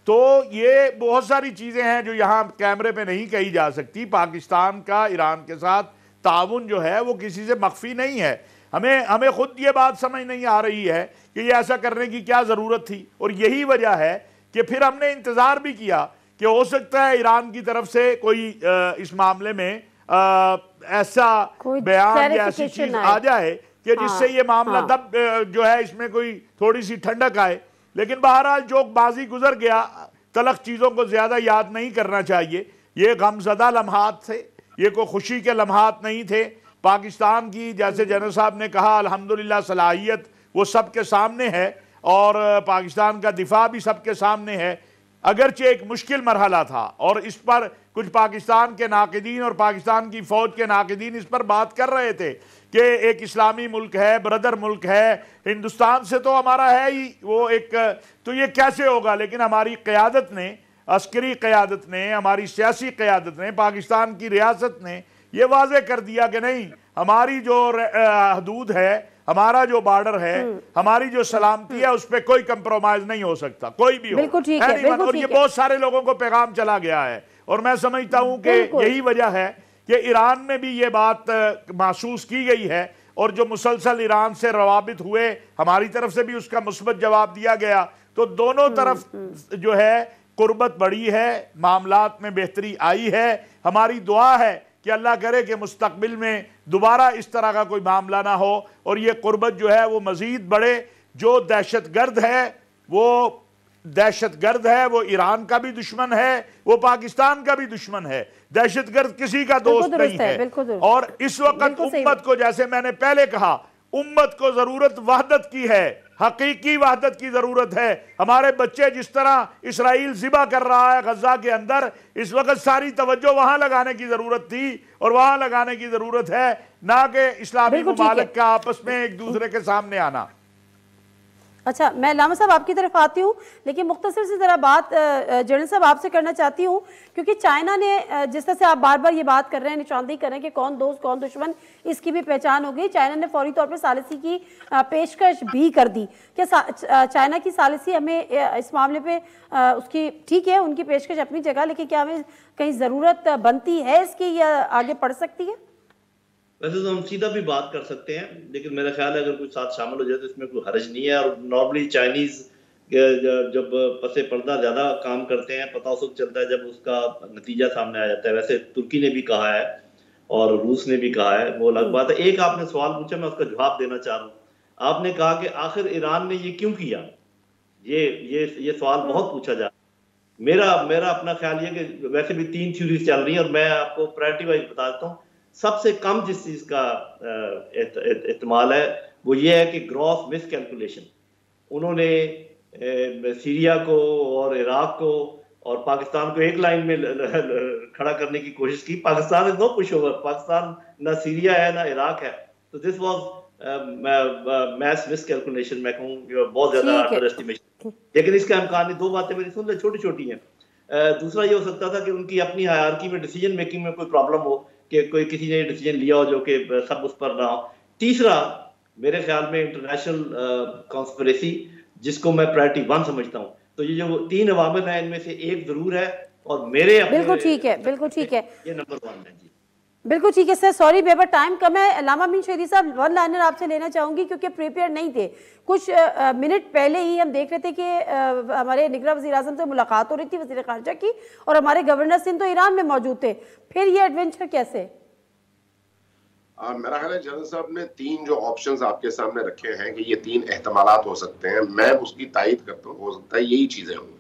[SPEAKER 1] تو یہ بہت ساری چیزیں ہیں جو یہاں کیمرے پہ نہیں کہی جا سکتی. پاکستان کا ایران کے ساتھ تعاون جو ہے وہ کسی سے مخفی نہیں ہے. ہمیں خود یہ بات سمجھ نہیں آ رہی ہے کہ یہ ایسا کرنے کی کیا ضرورت تھی، اور یہی وجہ ہے کہ پھر ہم نے انتظار بھی کیا کہ ہو سکتا ہے ایران کی طرف سے کوئی اس معاملے میں ایسا بیان یا ایسی چیز آ جائے کہ جس سے یہ معاملہ دب جو ہے اس میں کوئی تھوڑی سی ٹھنڈک آئے. لیکن بہرحال جو بازی گزر گیا، تلخ چیزوں کو زیادہ یاد نہیں کرنا چاہیے. یہ غم زدہ لمحات تھے، یہ کوئی خوشی کے لمحات نہیں تھے. پاکستان کی، جیسے جنرل صاحب نے کہا، الحمدللہ صلاحیت وہ سب کے سامنے ہے، اور پاکستان کا دفاع بھی سب کے سامنے ہے. اگرچہ ایک مشکل مرحلہ تھا، اور اس پر کچھ پاکستان کے ناقدین اور پاکستان کی فوج کے ناقدین اس پر بات کر رہے تھے کہ ایک اسلامی ملک ہے، بردر ملک ہے، ہندوستان سے تو ہمارا ہے ہی وہ ایک، تو یہ کیسے ہوگا. لیکن ہماری قیادت نے، عسکری قیادت نے، ہماری سیاسی قیادت نے، پاکستان کی ریاست نے یہ واضح کر دیا کہ نہیں، ہماری جو حدود ہے، ہمارا جو بارڈر ہے، ہماری جو سلامتی ہے، اس پہ کوئی کمپرومائز نہیں ہو سکتا، کوئی بھی ہو. اور یہ بہت سارے لوگوں کو پیغام چلا گیا ہے، اور میں سمجھتا ہوں کہ یہی وجہ ہے کہ ایران میں بھی یہ بات محسوس کی گئی ہے، اور جو مسلسل ایران سے روابط ہوئے، ہماری طرف سے بھی اس کا مثبت جواب دیا گیا. تو دونوں طرف جو ہے قربت بڑھی ہے، معاملات میں بہتری آئی ہے. ہماری دعا ہے کہ اللہ کرے کہ مستقبل میں دوبارہ اس طرح کا کوئی معاملہ نہ ہو اور یہ قربت جو ہے وہ مزید بڑھے. جو دہشت گرد ہے وہ ایران کا بھی دشمن ہے, وہ پاکستان کا بھی دشمن ہے. دہشت گرد کسی کا دوست نہیں ہے. اور اس وقت امت کو, جیسے میں نے پہلے کہا, امت کو ضرورت وحدت کی ہے, حقیقی وحدت کی ضرورت ہے. ہمارے بچے جس طرح اسرائیل ذبح کر رہا ہے غزہ کے اندر, اس وقت ساری توجہ وہاں لگانے کی ضرورت تھی اور وہاں لگانے کی ضرورت ہے, نہ کہ اسلامی ممالک کا آپس میں ایک دوسرے کے سامنے آنا.
[SPEAKER 2] اچھا, میں علامہ صاحب آپ کی طرف آتی ہوں, لیکن مختصر سی ذرا بات جنرل صاحب آپ سے کرنا چاہتی ہوں, کیونکہ چائنا نے جس طرح سے آپ بار بار یہ بات کر رہے ہیں, نشاندہی کر رہے ہیں کہ کون دوست کون دشمن, اس کی بھی پہچان ہو گئی. چائنا نے فوری طور پر ثالثی کی پیشکش بھی کر دی. کیا چائنا کی ثالثی ہمیں اس معاملے پہ اس کی ٹھیک ہے, ان کی پیشکش اپنی جگہ, لیکن کیا ہمیں کہیں ضرورت بنتی ہے اس کی یا آگے پڑھ سکتی ہے؟
[SPEAKER 4] ویسے تو ہم سیدھا بھی بات کر سکتے ہیں, لیکن میرا خیال ہے اگر کوئی ساتھ شامل ہو جائے تو اس میں کوئی حرج نہیں ہے. اور نارملی چائنیز جب پس پردہ زیادہ کام کرتے ہیں, پتہ اس وقت چلتا ہے جب اس کا نتیجہ سامنے آ جاتا ہے. ویسے ترکی نے بھی کہا ہے اور روس نے بھی کہا ہے, وہ الگ بات ہے. ایک آپ نے سوال پوچھا, میں اس کا جواب دینا چاہ رہا ہوں. آپ نے کہا کہ آخر ایران نے یہ کیوں کیا, یہ سوال بہت پوچھا جا. میرا اپنا خیال یہ کہ ویسے بھی 3 تھیوریز چل رہی ہیں, اور میں آپ کو پرائرٹی وائز بتا دیتا ہوں. سب سے کم جس چیز کا احتمال ہے وہ یہ ہے کہ گراس مس کیلکولیشن. انہوں نے سیریا کو اور عراق کو اور پاکستان کو ایک لائن میں کھڑا کرنے کی کوشش کی. پاکستان از نو پش اوور, پاکستان نہ سیریا ہے نہ عراق ہے. تو this was mass miss calculation, میں کہوں بہت زیادہ انڈر ایسٹیمیشن. لیکن اس کا امکان نہیں. 2 باتیں میری سن لیں, چھوٹی چھوٹی ہیں. دوسرا یہ ہو سکتا تھا کہ ان کی اپنی ہائرارکی میں ڈیسیجن میکنگ میں کوئی پرابلم ہو, کہ کوئی کسی نے ڈیسیجن لیا ہو جو کہ سب اس پر نہ ہو. تیسرا میرے خیال میں انٹرنیشنل کانسپریسی, جس کو میں پرائرٹی 1 سمجھتا ہوں. تو یہ جو 3 عوامل ہیں ان میں سے ایک ضرور ہے, اور میرے
[SPEAKER 2] بالکل ٹھیک ہے, بالکل ٹھیک ہے,
[SPEAKER 4] یہ نمبر 1 ہے. جی
[SPEAKER 2] بالکل ٹھیک ہے سر, سوری بیبر ٹائم کم ہے. علامہ امین شہری صاحب 1 لائنر آپ سے لینا چاہوں گی, کیونکہ پریپیئر نہیں تھے. کچھ منٹ پہلے ہی ہم دیکھ رہے تھے کہ ہمارے نگراں وزیر اعظم سے ملاقات ہو رہی تھی, وزیر خارجہ کی, اور ہمارے گورنر سندھ تو ایران میں موجود تھے. پھر یہ ایڈونچر کیسے؟
[SPEAKER 3] میرا خیال ہے جنرل صاحب نے 3 جو آپشنز آپ کے سامنے رکھے ہیں کہ یہ 3 احتمالات ہو سکتے ہیں, میں اس کی تائید کرتا ہوں, ہو سکتا ہے یہی چیزیں ہوں.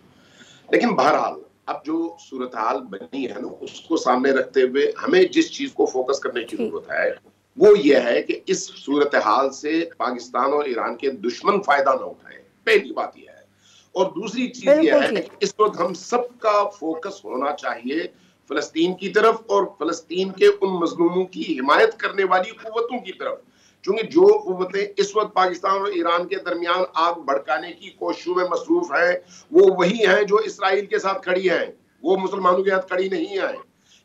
[SPEAKER 3] لیکن بہرحال اب جو صورتحال بنی ہے نا, اس کو سامنے رکھتے ہوئے ہمیں جس چیز کو فوکس کرنے کی ضرورت ہے وہ یہ ہے کہ اس صورتحال سے پاکستان اور ایران کے دشمن فائدہ نہ اٹھائیں. پہلی بات یہ ہے. اور دوسری چیز یہ ہے کہ اس وقت ہم سب کا فوکس ہونا چاہیے فلسطین کی طرف اور فلسطین کے ان مظلوموں کی حمایت کرنے والی قوتوں کی طرف. چونکہ جو قوتیں اس وقت پاکستان اور ایران کے درمیان آگ بھڑکانے کی کوششوں میں مصروف ہیں, وہ وہی ہیں جو اسرائیل کے ساتھ کھڑی ہیں, وہ مسلمانوں کے ساتھ کھڑی نہیں ہیں.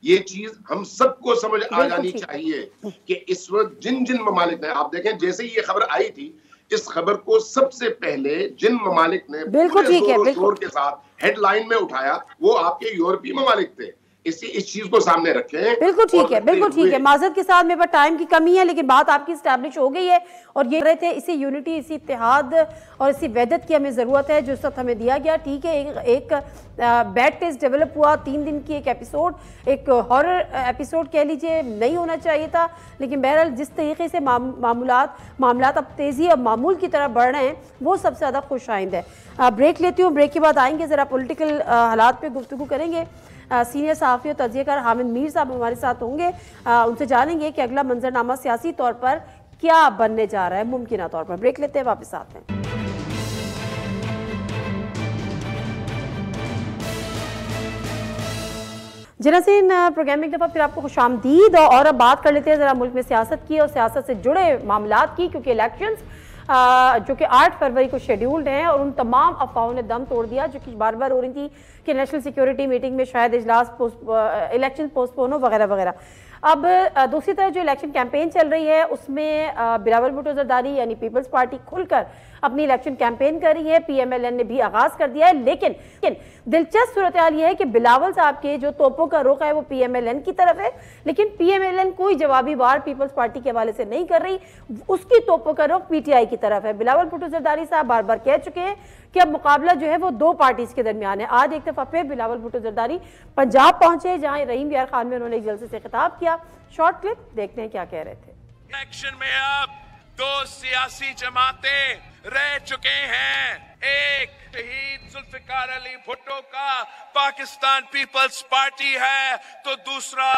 [SPEAKER 3] یہ چیز ہم سب کو سمجھ آ جانی چاہیے کہ اس وقت جن ممالک نے, آپ دیکھیں جیسے ہی یہ خبر آئی تھی, اس خبر کو سب سے پہلے جن ممالک نے پورے زور و شور کے ساتھ ہیڈ لائن میں اٹھایا وہ آپ کے یورپی ممالک تھے. اس چیز کو سامنے رکھیں.
[SPEAKER 2] بالکل ٹھیک ہے, بالکل ٹھیک ہے. معذرت کے ساتھ میرے پاس ٹائم کی کمی ہے, لیکن بات آپ کی اسٹیبلش ہو گئی ہے. اور یہ رہے تھے اسی یونٹی, اسی اتحاد اور اسی وحدت کی ہمیں ضرورت ہے جو اس وقت ہمیں دیا گیا. ٹھیک ہے, ایک بیڈ ٹیسٹ ڈیولپ ہوا, 3 دن کی ایک ایپیسوڈ, ایک ہارر ایپیسوڈ کہہ لیجئے, نہیں ہونا چاہیے تھا. لیکن بہرحال جس طریقے سے معاملات اب تیزی اور معمول کی طرح بڑھ رہے ہیں وہ سب سے زیادہ خوش آئند ہے. بریک لیتی ہوں, بریک کے بعد آئیں گے, ذرا پولیٹیکل حالات پہ گفتگو کریں گے. سینئر صحافی اور تجزیہ کار حامد میر صاحب ہمارے ساتھ ہوں گے, ان سے جانیں گے کہ اگلا منظرنامہ سیاسی طور پر کیا بننے جا رہا ہے ممکنہ طور پر. بریک لیتے ہیں, واپس آتے ہیں. جی ناظرین, پروگرام ایک دفعہ پھر آپ کو خوش آمدید. اور اب بات کر لیتے ہیں ذرا ملک میں سیاست کی اور سیاست سے جڑے معاملات کی, کیونکہ الیکشنز جو کہ 8 فروری کو شیڈیولڈ ہیں, اور ان تمام افواہوں نے دم توڑ دیا جو کہ بار بار ہو رہی تھی کہ نیشنل سیکیورٹی میٹنگ میں شاید الیکشن پوسٹ پون ہو وغیرہ وغیرہ. اب دوسری طرف جو الیکشن کیمپین چل رہی ہے اس میں بلاول بھٹو زرداری یعنی پیپلز پارٹی کھل کر اپنی الیکشن کیمپین کر رہی ہے, پی ایم ایل این نے بھی آغاز کر دیا ہے. لیکن دلچسپ صورتحال یہ ہے کہ بلاول صاحب کے جو توپوں کا رخ ہے وہ پی ایم ایل این کی طرف ہے, لیکن پی ایم ایل این کوئی جوابی وار پیپلز پارٹی کے حوالے سے نہیں کر رہی, اس کی توپوں کا رخ پی ٹی آئی کی طرف ہے. بلاول بھٹو زرداری صاحب بار بار کہہ چکے ہیں کہ اب مقابلہ جو ہے وہ دو پارٹیز کے درمیان ہے. آج ایک دفعہ پھر بلاول بھٹو زرداری پنجاب پہنچے جہاں رحیم یار خان میں انہوں نے ایک جلسے سے خطاب کیا. شارٹ کلپ دیکھتے ہیں کیا کہہ رہے تھے.
[SPEAKER 5] الیکشن میں اب دو سیاسی جماعتیں رہ چکے ہیں, ایک شہید ذوالفقار علی بھٹو کا پاکستان پیپلز پارٹی ہے تو دوسرا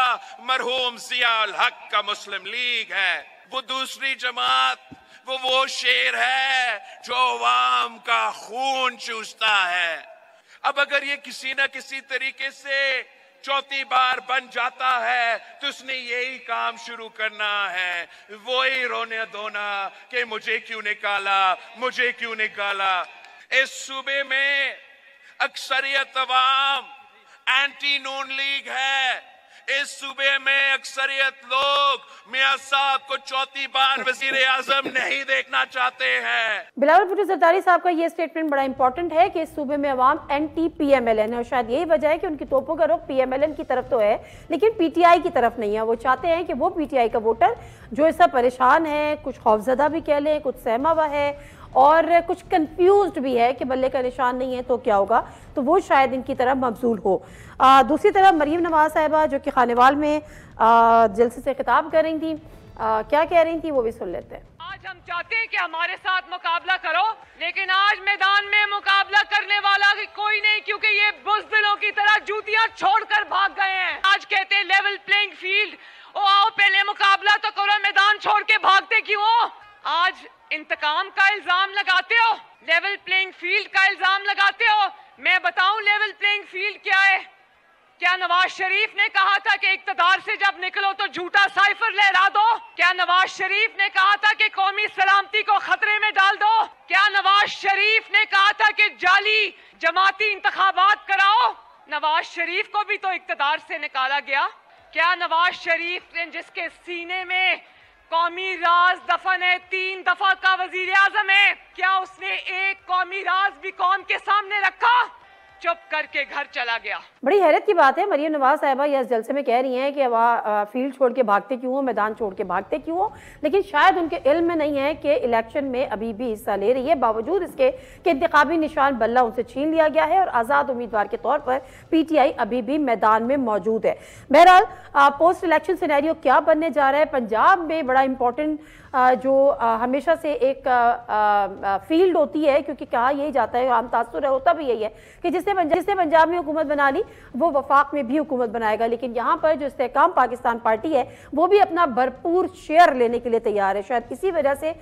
[SPEAKER 5] مرحوم ضیاء الحق کا مسلم لیگ ہے. وہ دوسری جماعت وہ شیر ہے جو عوام کا خون چوستا ہے. اب اگر یہ کسی نہ کسی طریقے سے چوتھی بار بن جاتا ہے تو اس نے یہی کام شروع کرنا ہے, وہی رونے دھونا کہ مجھے کیوں نکالا, مجھے کیوں نکالا. اس صوبے میں اکثریت عوام اینٹی نون لیگ ہے, اس صوبے میں اکثریت لوگ میاں صاحب کو چوتھی بار وزیر اعظم نہیں دیکھنا چاہتے ہیں.
[SPEAKER 2] بلاول بھٹو زرداری صاحب کا یہ سٹیٹمنٹ بڑا امپورٹنٹ ہے کہ اس صوبے میں عوام اینٹی پی ایم ایل این ہے, اور شاید یہی وجہ ہے کہ ان کی توپوں کا رخ پی ایم ایل این کی طرف تو ہے لیکن پی ٹی آئی کی طرف نہیں ہے. وہ چاہتے ہیں کہ وہ پی ٹی آئی کا ووٹر جو اس سے پریشان ہے, کچھ خوفزدہ بھی کہہ لیں, کچھ سہما ہوا ہے اور کچھ کنفیوزڈ بھی ہے کہ بلے کا نشان نہیں ہے تو کیا ہوگا, تو وہ شاید ان کی طرف مبذول ہو. دوسری طرف مریم نواز صاحبہ جو کہ خانیوال میں جلسے سے خطاب کر رہی تھیں, کیا کہہ رہی تھیں وہ بھی سن لیتے ہیں.
[SPEAKER 6] آج ہم چاہتے ہیں کہ ہمارے ساتھ مقابلہ کرو, لیکن آج میدان میں مقابلہ کرنے والا کوئی نہیں, کیونکہ یہ بزدلوں کی طرح جوتیاں چھوڑ کر بھاگ گئے ہیں. آج کہتے ہیں لیول پلینگ فیلڈ, آؤ پہلے مقابلہ تو کرو, میدان چھوڑ کے بھاگتے کیوں ہو؟ آج انتقام کا الزام لگاتے ہو, لیول پلینگ فیلڈ کا الزام لگاتے ہو. میں بتاؤں لیول پلینگ فیلڈ کیا ہے؟ کیا نواز شریف نے کہا تھا کہ اقتدار سے جب نکلو تو جھوٹا سائفر لہرا دو؟ کیا نواز شریف نے کہا تھا کہ قومی سلامتی کو خطرے میں ڈال دو؟ کیا نواز شریف نے کہا تھا کہ جعلی جماعتی انتخابات کراؤ؟ نواز شریف کو بھی تو اقتدار سے نکالا گیا. کیا نواز شریف نے جس کے سینے میں قومی راز دفن ہے, 3 دفعہ کا وزیر اعظم ہے, کیا اس نے ایک قومی راز بھی قوم کے سامنے رکھا؟ چپ کر کے گھر چلا گیا.
[SPEAKER 2] بڑی حیرت کی بات ہے, مریم نواز صاحبہ یہ اس جلسے میں کہہ رہی ہیں کہ فیلڈ چھوڑ کے بھاگتے کیوں ہو, میدان چھوڑ کے بھاگتے کیوں ہو, لیکن شاید ان کے علم میں نہیں ہے کہ الیکشن میں ابھی بھی حصہ لے رہی ہے, باوجود اس کے کہ انتخابی نشان بلہ ان سے چھین لیا گیا ہے اور آزاد امیدوار کے طور پر پی ٹی آئی ابھی بھی میدان میں موجود ہے. بہرحال پوسٹ الیکشن سینیریو کیا بننے جا رہا ہے؟ پنجاب میں بڑا امپورٹنٹ جو ہمیشہ سے ایک فیلڈ ہوتی ہے, کیونکہ کہا یہی جاتا ہے, عام تاثر ہوتا بھی یہی ہے کہ جس نے پنجاب میں حکومت بنا لی وہ وفاق میں بھی حکومت بنائے گا, لیکن یہاں پر جو استحکام پاکستان پارٹی ہے وہ بھی اپنا بھرپور شیئر لینے کے لیے تیار ہے. شاید اسی وجہ سے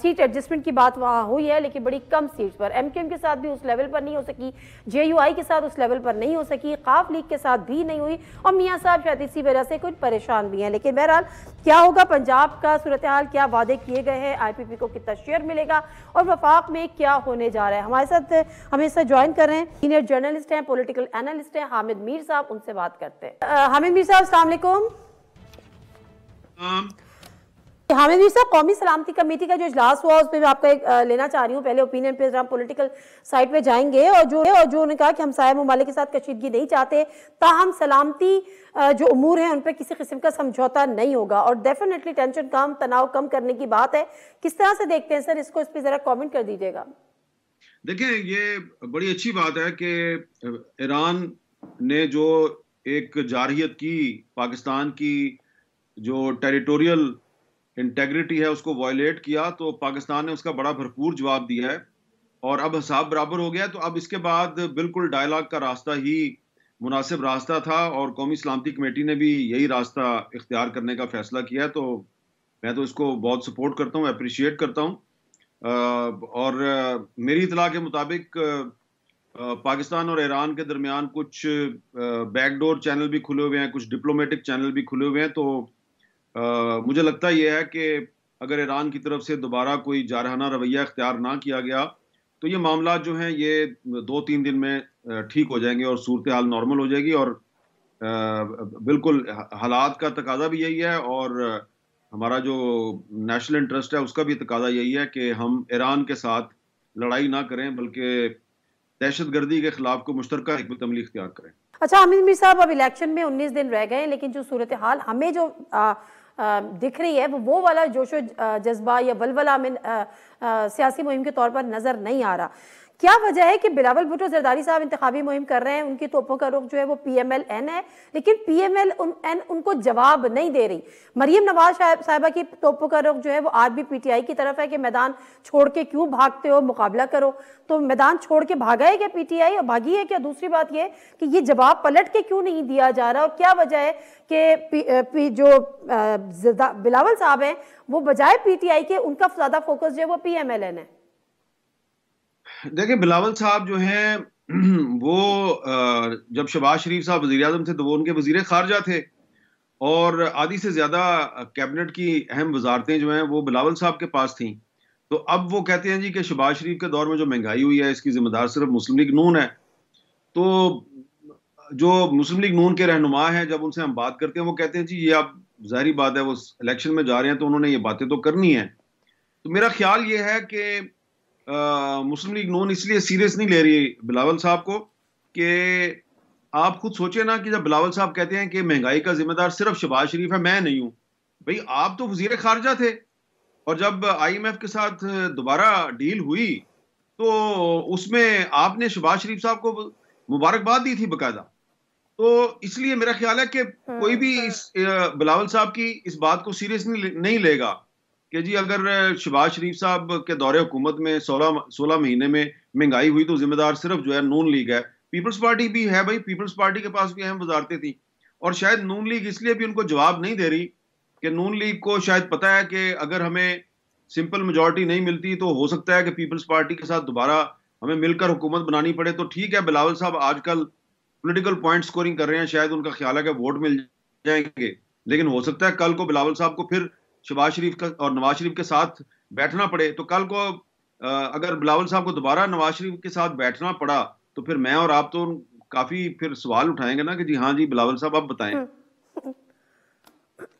[SPEAKER 2] سیٹ ایڈجسٹمنٹ کی بات وہاں ہوئی ہے, لیکن بڑی کم سیٹس پر. ایم کیو ایم کے ساتھ بھی اس لیول پر نہیں ہو سکی, جے یو آئی کے ساتھ اس لیول پر نہیں ہو سکی, قاف لیگ کے ساتھ بھی نہیں ہوئی, اور میاں صاحب شاید اسی وجہ سے کچھ پریشان بھی ہیں. لیکن بہرحال کیا ہوگا پنجاب کا صورتحال, کیا وعدے کیے گئے ہیں, آئی پی پی کو کتنا شیئر ملے گا, اور وفاق میں کیا ہونے جا رہا ہے؟ ہمارے ساتھ ہمیں اس سے جوائن کر رہے ہیں سینئر جرنلسٹ ہیں, پولیٹیکل اینالسٹ ہیں, حامد میر صاحب, ان سے بات کرتے ہیں. حامد میر صاحب السلام علیکم. حامد میر صاحب, قومی سلامتی کمیٹی کا جو اجلاس ہوا اس پہ میں آپ کا لینا چاہ رہی ہوں, پہلے اوپینین پہ ہم پولیٹیکل سائٹ پہ جائیں گے, اور جو انہوں نے کہا کہ ہم سایہ ممالک کے ساتھ کشیدگی نہیں چاہتے, تاہم سلامتی جو امور ہیں ان پہ کسی قسم کا سمجھوتا نہیں ہوگا, اور ڈیفینیٹلی ٹینشن کم, تناؤ کم کرنے کی بات ہے. کس طرح سے دیکھتے ہیں سر اس کو, اس پہ ذرا کامنٹ کر دیجیے گا.
[SPEAKER 7] دیکھیں, یہ بڑی اچھی بات ہے کہ ایران نے جو ایک جارحیت کی, پاکستان کی جو ٹیریٹوریل انٹیگریٹی ہے اس کو وائلیٹ کیا, تو پاکستان نے اس کا بڑا بھرپور جواب دیا ہے, اور اب حساب برابر ہو گیا. تو اب اس کے بعد بالکل ڈائلاگ کا راستہ ہی مناسب راستہ تھا, اور قومی سلامتی کمیٹی نے بھی یہی راستہ اختیار کرنے کا فیصلہ کیا. تو میں تو اس کو بہت سپورٹ کرتا ہوں, اپریشیٹ کرتا ہوں. اور میری اطلاع کے مطابق پاکستان اور ایران کے درمیان کچھ بیک ڈور چینل بھی کھلے ہوئے ہیں, کچھ ڈپلومیٹک چینل بھی کھلے ہوئے ہیں. تو مجھے لگتا یہ ہے کہ اگر ایران کی طرف سے دوبارہ کوئی جارحانہ رویہ اختیار نہ کیا گیا تو یہ معاملات جو ہیں یہ 2-3 دن میں ٹھیک ہو جائیں گے اور صورتحال نارمل ہو جائے گی. اور بالکل حالات کا تقاضا بھی یہی ہے, اور ہمارا جو نیشنل انٹرسٹ ہے اس کا بھی تقاضا یہی ہے کہ ہم ایران کے ساتھ لڑائی نہ کریں بلکہ دہشت گردی کے خلاف کو مشترکہ حکمت عملی اختیار کریں.
[SPEAKER 2] اچھا حامد میر صاحب، اب الیکشن میں 19 دن رہ گئے، لیکن جو صورتحال ہمیں جو دکھ رہی ہے وہ والا جوش و جذبہ یا ولولہ میں سیاسی مہم کے طور پر نظر نہیں آ رہا. کیا وجہ ہے کہ بلاول بھٹو زرداری صاحب انتخابی مہم کر رہے ہیں، ان کی توپوں کا رخ جو ہے وہ پی ایم ایل این ہے، لیکن پی ایم ایل این ان کو جواب نہیں دے رہی. مریم نواز صاحبہ کی توپوں کا رخ جو ہے وہ آج بھی پی ٹی آئی کی طرف ہے کہ میدان چھوڑ کے کیوں بھاگتے ہو، مقابلہ کرو. تو میدان چھوڑ کے بھاگا ہے کیا پی ٹی آئی، اور بھاگی ہے کیا؟ دوسری بات یہ کہ یہ جواب پلٹ کے کیوں نہیں دیا جا رہا، اور کیا وجہ ہے کہ جو بلاول صاحب ہیں وہ بجائے پی ٹی آئی کے ان کا زیادہ فوکس جو ہے وہ پی ایم ایل این ہے؟
[SPEAKER 7] دیکھیں بلاول صاحب جو ہیں وہ جب شہباز شریف صاحب وزیر اعظم تھے تو وہ ان کے وزیر خارجہ تھے، اور آدھی سے زیادہ کیبنٹ کی اہم وزارتیں جو ہیں وہ بلاول صاحب کے پاس تھیں. تو اب وہ کہتے ہیں جی کہ شہباز شریف کے دور میں جو مہنگائی ہوئی ہے اس کی ذمہ دار صرف مسلم لیگ نون ہے. تو جو مسلم لیگ نون کے رہنما ہیں جب ان سے ہم بات کرتے ہیں وہ کہتے ہیں جی یہ اب ظاہری بات ہے وہ الیکشن میں جا رہے ہیں تو انہوں نے یہ باتیں تو کرنی ہیں. تو میرا خیال یہ ہے کہ مسلم لیگ نون اس لیے سیریس نہیں لے رہی بلاول صاحب کو کہ آپ خود سوچیں نا کہ جب بلاول صاحب کہتے ہیں کہ مہنگائی کا ذمہ دار صرف شہباز شریف ہے، میں نہیں ہوں، بھئی آپ تو وزیر خارجہ تھے، اور جب آئی ایم ایف کے ساتھ دوبارہ ڈیل ہوئی تو اس میں آپ نے شہباز شریف صاحب کو مبارکباد دی تھی باقاعدہ. تو اس لیے میرا خیال ہے کہ کوئی بھی بلاول صاحب کی اس بات کو سیریس نہیں لے گا کہ جی اگر شہباز شریف صاحب کے دور حکومت میں 16 مہینے میں مہنگائی ہوئی تو ذمہ دار صرف جو ہے نون لیگ ہے. پیپلز پارٹی بھی ہے، بھائی پیپلز پارٹی کے پاس بھی اہم وزارتیں تھیں، اور شاید نون لیگ اس لیے بھی ان کو جواب نہیں دے رہی کہ نون لیگ کو شاید پتہ ہے کہ اگر ہمیں سمپل میجورٹی نہیں ملتی تو ہو سکتا ہے کہ پیپلز پارٹی کے ساتھ دوبارہ ہمیں مل کر حکومت بنانی پڑے. تو ٹھیک ہے بلاول صاحب آج کل پولیٹیکل پوائنٹ سکورنگ کر رہے ہیں، شاید ان کا خیال ہے کہ ووٹ مل جائیں گے، لیکن ہو سکتا ہے کل کو بلاول صاحب کو پھر شہباز شریف کا اور نواز شریف کے ساتھ بیٹھنا پڑے. تو کل کو اگر بلاول صاحب کو دوبارہ نواز شریف کے ساتھ بیٹھنا پڑا تو پھر میں اور آپ تو کافی پھر سوال اٹھائیں گے نا کہ جی ہاں جی بلاول صاحب آپ بتائیں.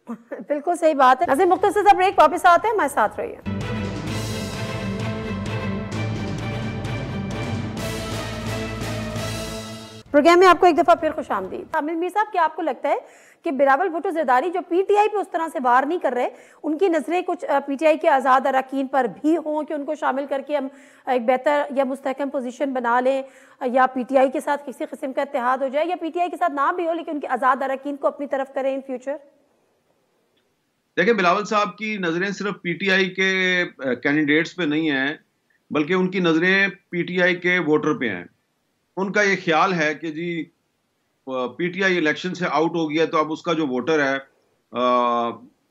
[SPEAKER 2] بالکل صحیح بات ہے. ناظرین مختصر سا بریک، واپس آتے ہیں، ہمارے ساتھ رہیے. پروگرام میں آپ کو ایک دفعہ پھر خوش آمدید. حامد میر صاحب، کیا آپ کو لگتا ہے کہ بلاول بھٹو زرداری جو پی ٹی آئی پہ اس طرح سے وار نہیں کر رہے، ان کی نظریں کچھ پی ٹی آئی کے آزاد اراکین پر بھی ہوں کہ ان کو شامل کر کے ہم ایک بہتر یا مستحکم پوزیشن بنا لیں، یا پی ٹی آئی کے ساتھ کسی قسم کا اتحاد ہو جائے، یا پی ٹی آئی کے ساتھ نہ بھی ہو لیکن ان کے آزاد اراکین کو اپنی طرف کریں ان فیوچر؟
[SPEAKER 7] دیکھیں بلاول صاحب کی نظریں صرف پی ٹی آئی کے کینڈیڈیٹس پہ نہیں ہیں بلکہ ان کی نظریں پی ٹی آئی کے ووٹر پہ ہیں. ان کا یہ خیال ہے کہ جی پی ٹی آئی الیکشن سے آؤٹ ہو گیا تو اب اس کا جو ووٹر ہے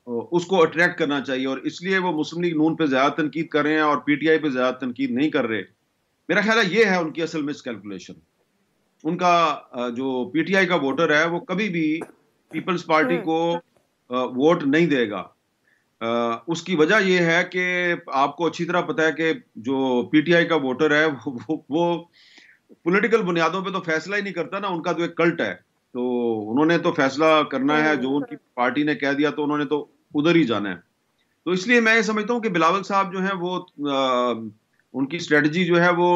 [SPEAKER 7] اس کو اٹریکٹ کرنا چاہیے، اور اس لیے وہ مسلم لیگ نون پہ زیادہ تنقید کر رہے ہیں اور پی ٹی آئی پہ زیادہ تنقید نہیں کر رہے. میرا خیال ہے یہ ہے ان کی اصل مس کیلکولیشن. ان کا جو پی ٹی آئی کا ووٹر ہے وہ کبھی بھی پیپلز پارٹی کو ووٹ نہیں دے گا. اس کی وجہ یہ ہے کہ آپ کو اچھی طرح پتا ہے کہ جو پی ٹی آئی کا ووٹر ہے وہ پولیٹیکل بنیادوں پہ تو فیصلہ ہی نہیں کرتا نا، ان کا تو ایک کلٹ ہے. تو انہوں نے تو فیصلہ کرنا ہے، جو ان کی پارٹی نے کہہ دیا تو انہوں نے تو ادھر ہی جانا ہے. تو اس لیے میں یہ سمجھتا ہوں کہ بلاول صاحب جو ہیں وہ ان کی اسٹریٹجی جو ہے وہ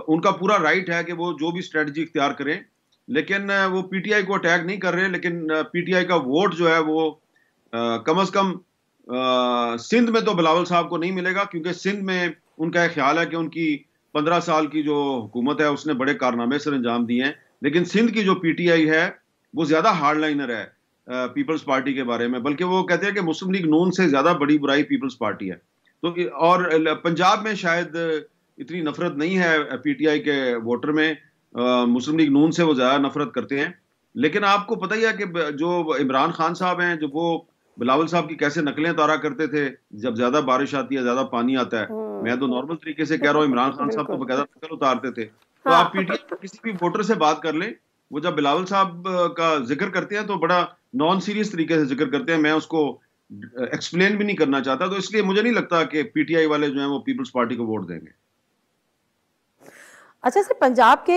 [SPEAKER 7] ان کا پورا رائٹ ہے کہ وہ جو بھی اسٹریٹجی اختیار کریں، لیکن وہ پی ٹی آئی کو اٹیک نہیں کر رہے. لیکن پی ٹی آئی کا ووٹ جو ہے وہ کم از کم سندھ میں تو بلاول صاحب کو نہیں ملے گا، کیونکہ سندھ میں ان کا ایک خیال ہے کہ ان کی 15 سال کی جو حکومت ہے اس نے بڑے کارنامے سر انجام دیے ہیں. لیکن سندھ کی جو پی ٹی آئی ہے وہ زیادہ ہارڈ لائنر ہے پیپلز پارٹی کے بارے میں، بلکہ وہ کہتے ہیں کہ مسلم لیگ نون سے زیادہ بڑی برائی پیپلز پارٹی ہے. تو اور پنجاب میں شاید اتنی نفرت نہیں ہے پی ٹی آئی کے ووٹر میں، مسلم لیگ نون سے وہ زیادہ نفرت کرتے ہیں. لیکن آپ کو پتہ ہی ہے کہ جو عمران خان صاحب ہیں جو وہ بلاول صاحب کی کیسے نقلیں اتارا کرتے تھے جب زیادہ بارش آتی ہے، زیادہ پانی آتا ہے. میں تو نارمل طریقے سے کہہ رہا ہوں، عمران خان صاحب تو باقاعدہ نقل اتارتے تھے. تو آپ پی ٹی آئی کسی بھی ووٹر سے بات کر لیں، وہ جب بلاول صاحب کا ذکر کرتے ہیں تو بڑا نان سیریس طریقے سے ذکر کرتے ہیں. میں اس کو ایکسپلین بھی نہیں کرنا چاہتا. تو اس لیے مجھے نہیں لگتا کہ پی ٹی آئی والے جو ہیں وہ پیپلز پارٹی کو ووٹ دیں گے.
[SPEAKER 2] اچھا سر، پنجاب کے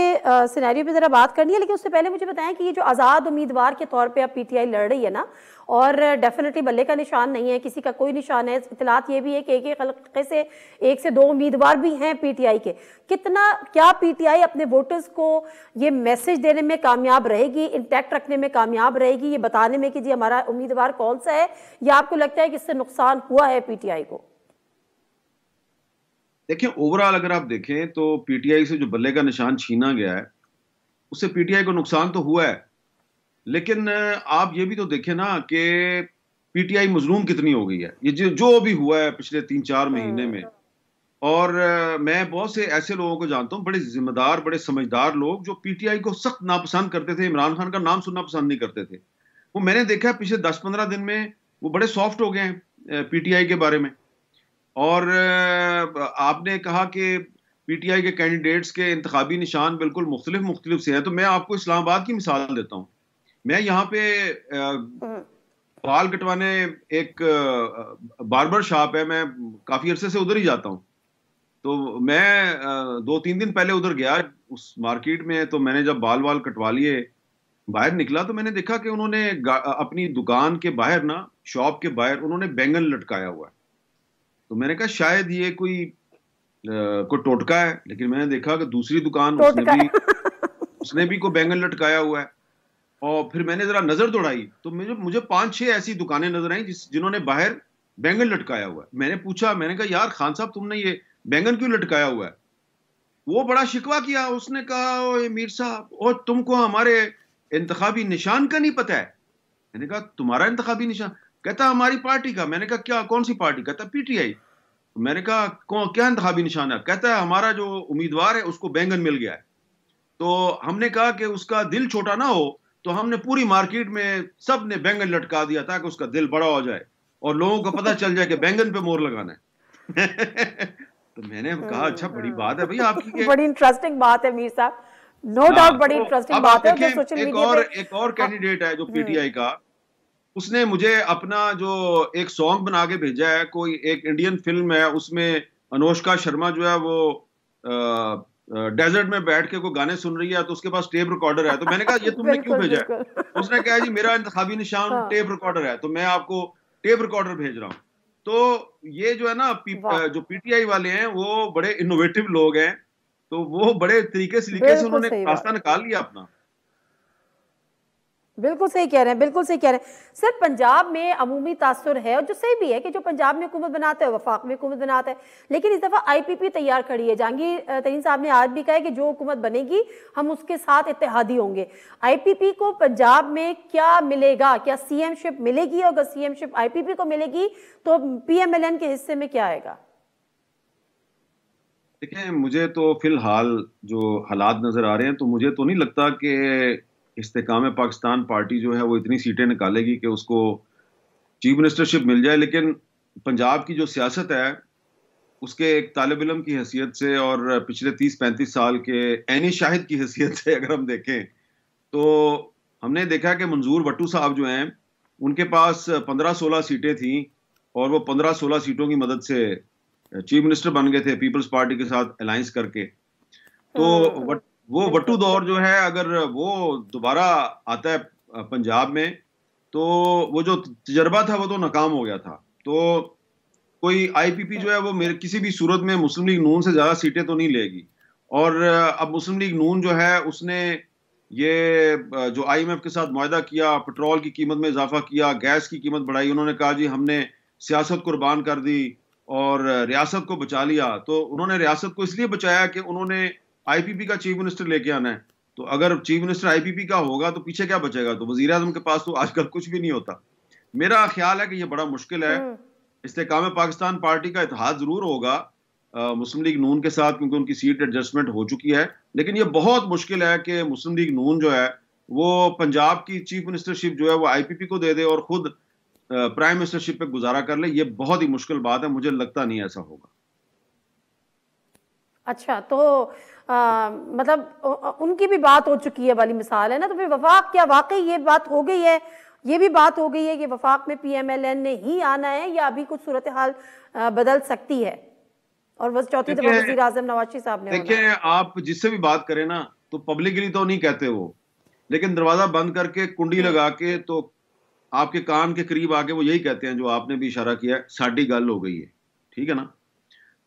[SPEAKER 2] سینیریو پہ ذرا بات کرنی ہے، لیکن اس سے پہلے مجھے بتائیں کہ یہ جو آزاد امیدوار کے طور پہ اب پی ٹی آئی لڑ رہی ہے نا، اور ڈیفینیٹلی بلے کا نشان نہیں ہے، کسی کا کوئی نشان ہے، اطلاعات یہ بھی ہے کہ ایک حلقے سے 1 سے 2 امیدوار بھی ہیں پی ٹی آئی کے. کیا پی ٹی آئی اپنے ووٹرز کو یہ میسج دینے میں کامیاب رہے گی، انٹیکٹ رکھنے میں کامیاب رہے گی، یہ بتانے میں کہ جی ہمارا امیدوار کون سا ہے، یا آپ کو لگتا ہے کہ اس سے نقصان ہوا ہے پی ٹی آئی کو؟
[SPEAKER 7] دیکھیں اوورآل اگر آپ دیکھیں تو پی ٹی آئی سے جو بلے کا نشان چھینا گیا ہے اس سے پی ٹی آئی کو نقصان تو ہوا ہے، لیکن آپ یہ بھی تو دیکھیں نا کہ پی ٹی آئی مظلوم کتنی ہو گئی ہے، یہ جو بھی ہوا ہے پچھلے 3-4 مہینے میں. اور میں بہت سے ایسے لوگوں کو جانتا ہوں، بڑے ذمہ دار بڑے سمجھدار لوگ، جو پی ٹی آئی کو سخت ناپسند کرتے تھے، عمران خان کا نام سننا پسند نہیں کرتے تھے. وہ میں نے دیکھا پچھلے 10-15 دن میں وہ بڑے سافٹ ہو گئے ہیں پی ٹی آئی کے بارے میں. اور آپ نے کہا کہ پی ٹی آئی کے کینڈیڈیٹس کے انتخابی نشان بالکل مختلف سے ہیں، تو میں آپ کو اسلام آباد کی مثال دیتا ہوں. میں یہاں پہ بال کٹوانے ایک باربر شاپ ہے، میں کافی عرصے سے ادھر ہی جاتا ہوں. تو میں 2-3 دن پہلے ادھر گیا اس مارکیٹ میں، تو میں نے جب بال کٹوا لیے باہر نکلا تو میں نے دیکھا کہ انہوں نے اپنی دکان کے باہر نا، شاپ کے باہر انہوں نے بینگن لٹکایا ہوا ہے. تو میں نے کہا شاید یہ کوئی ٹوٹکا ہے، لیکن میں نے دیکھا کہ دوسری دکان اس نے بھی کوئی بینگن لٹکایا ہوا ہے. اور پھر میں نے ذرا نظر دوڑائی تو مجھے 5-6 ایسی دکانیں نظر آئیں جنہوں نے باہر بینگن لٹکایا ہوا ہے. میں نے پوچھا، میں نے کہا یار خان صاحب تم نے یہ بینگن کیوں لٹکایا ہوا ہے؟ وہ بڑا شکوہ کیا، اس نے کہا اوے میر صاحب، اور تم کو ہمارے انتخابی نشان کا نہیں پتہ ہے؟ میں نے کہا تمہارا انتخابی نشان؟ کہتا ہماری پارٹی کا. میں نے کہا کون سی پارٹی؟ کہتا پی ٹی آئی. میں نے کہا کیا انتخابی نشان ہے؟ کہتا ہے ہمارا جو امیدوار ہے اس کو بینگن مل گیا ہے. تو ہم نے کہا کہ اس کا دل چھوٹا نہ ہو، تو ہم نے پوری مارکیٹ میں سب نے بینگن لٹکا دیا تاکہ اس کا دل بڑا ہو جائے اور لوگوں کو پتہ چل جائے کہ بینگن پہ مور لگانا ہے. تو میں نے کہا اچھا بڑی بات ہے بھائی آپ کی،
[SPEAKER 2] بڑی انٹرسٹنگ بات ہے میر صاحب، نو ڈاؤٹ بڑی انٹرسٹنگ بات ہے.
[SPEAKER 7] ایک اور کینڈیڈیٹ ہے جو پی ٹی آئی کا، اس نے مجھے اپنا جو ایک سانگ بنا کے بھیجا ہے، کوئی ایک انڈین فلم ہے، اس میں انوشکا شرما جو ہے وہ ڈیزرٹ میں بیٹھ کے کوئی گانے سن رہی ہے، تو اس کے پاس ٹیپ ریکارڈر ہے. تو میں نے کہا یہ تم نے کیوں بھیجا ہے؟ اس نے کہا جی میرا انتخابی نشان ٹیپ ریکارڈر ہے، تو میں آپ کو ٹیپ ریکارڈر بھیج رہا ہوں. تو یہ جو ہے نا جو پی ٹی آئی والے ہیں وہ بڑے انوویٹو لوگ ہیں، تو وہ بڑے طریقے سے انہوں نے راستہ نکال لیا اپنا.
[SPEAKER 2] بالکل صحیح کہہ رہے ہیں، بالکل صحیح کہہ رہے ہیں. سر پنجاب میں عمومی تاثر ہے، اور جو صحیح بھی ہے کہ جو پنجاب میں حکومت بناتا ہے وفاق میں حکومت بناتا ہے، لیکن اس دفعہ آئی پی پی تیار کھڑی ہے. جہانگیر ترین صاحب نے آج بھی کہا ہے کہ جو حکومت بنے گی ہم اس کے ساتھ اتحادی ہوں گے. آئی پی پی کو پنجاب میں کیا ملے گا؟ کیا سی ایم شپ ملے گی؟ اور اگر سی ایم شپ آئی پی پی کو ملے گی تو پی ایم ایل این کے حصے میں کیا آئے گا؟
[SPEAKER 7] دیکھیں مجھے تو فی الحال جو حالات نظر آ رہے ہیں تو مجھے تو نہیں لگتا کہ استحکام پاکستان پارٹی جو ہے وہ اتنی سیٹیں نکالے گی کہ اس کو چیف منسٹرشپ مل جائے. لیکن پنجاب کی جو سیاست ہے اس کے ایک طالب علم کی حیثیت سے اور پچھلے 30-35 سال کے عینی شاہد کی حیثیت سے اگر ہم دیکھیں تو ہم نے دیکھا کہ منظور بٹو صاحب جو ہیں ان کے پاس 15-16 سیٹیں تھیں، اور وہ 15-16 سیٹوں کی مدد سے چیف منسٹر بن گئے تھے پیپلز پارٹی کے ساتھ الائنس کر کے. تو وہ بٹو دور جو ہے اگر وہ دوبارہ آتا ہے پنجاب میں تو وہ جو تجربہ تھا وہ تو ناکام ہو گیا تھا. تو کوئی آئی پی پی جو ہے وہ کسی بھی صورت میں مسلم لیگ نون سے زیادہ سیٹیں تو نہیں لے گی. اور اب مسلم لیگ نون جو ہے اس نے یہ جو آئی ایم ایف کے ساتھ معاہدہ کیا، پٹرول کی قیمت میں اضافہ کیا، گیس کی قیمت بڑھائی، انہوں نے کہا جی ہم نے سیاست قربان کر دی اور ریاست کو بچا لیا. تو انہوں نے ریاست کو اس لیے بچایا کہ انہوں نے آئی پی پی کا چیف منسٹر لے کے آنا ہے. تو اگر چیف منسٹر آئی پی پی کا ہوگا تو پیچھے کیا بچے گا؟ تو وزیر اعظم کے پاس تو آج کل کچھ بھی نہیں ہوتا. میرا خیال ہے کہ یہ بڑا مشکل ہے. استحکام پاکستان پارٹی کا اتحاد ضرور ہوگا مسلم لیگ نون کے ساتھ کیونکہ ان کی سیٹ ایڈجسٹمنٹ ہو چکی ہے، لیکن یہ بہت مشکل ہے کہ مسلم لیگ نون جو ہے وہ پنجاب کی چیف منسٹرشپ جو ہے وہ آئی پی پی کو دے دے اور خود پرائم منسٹرشپ پہ گزارا کر لے. یہ بہت ہی مشکل بات ہے، مجھے لگتا نہیں ایسا ہوگا.
[SPEAKER 2] اچھا تو مطلب ان کی بھی بات ہو چکی ہے والی مثال ہے نا. تو پھر وفاق کیا واقعی یہ بات ہو گئی ہے، یہ بھی بات ہو گئی ہے کہ وفاق میں پی ایم ایل این نے ہی آنا ہے، یا ابھی کچھ صورتحال بدل سکتی ہے؟ اور بس چوتھی دفعہ وزیر اعظم نواز شریف صاحب نے
[SPEAKER 7] دیکھیں آپ جس سے بھی بات کریں نا تو پبلکلی تو نہیں کہتے وہ، لیکن دروازہ بند کر کے کنڈی لگا کے تو آپ کے کان کے قریب آ کے وہ یہی کہتے ہیں جو آپ نے بھی اشارہ کیا، ساڈی گل ہو گئی ہے، ٹھیک ہے نا.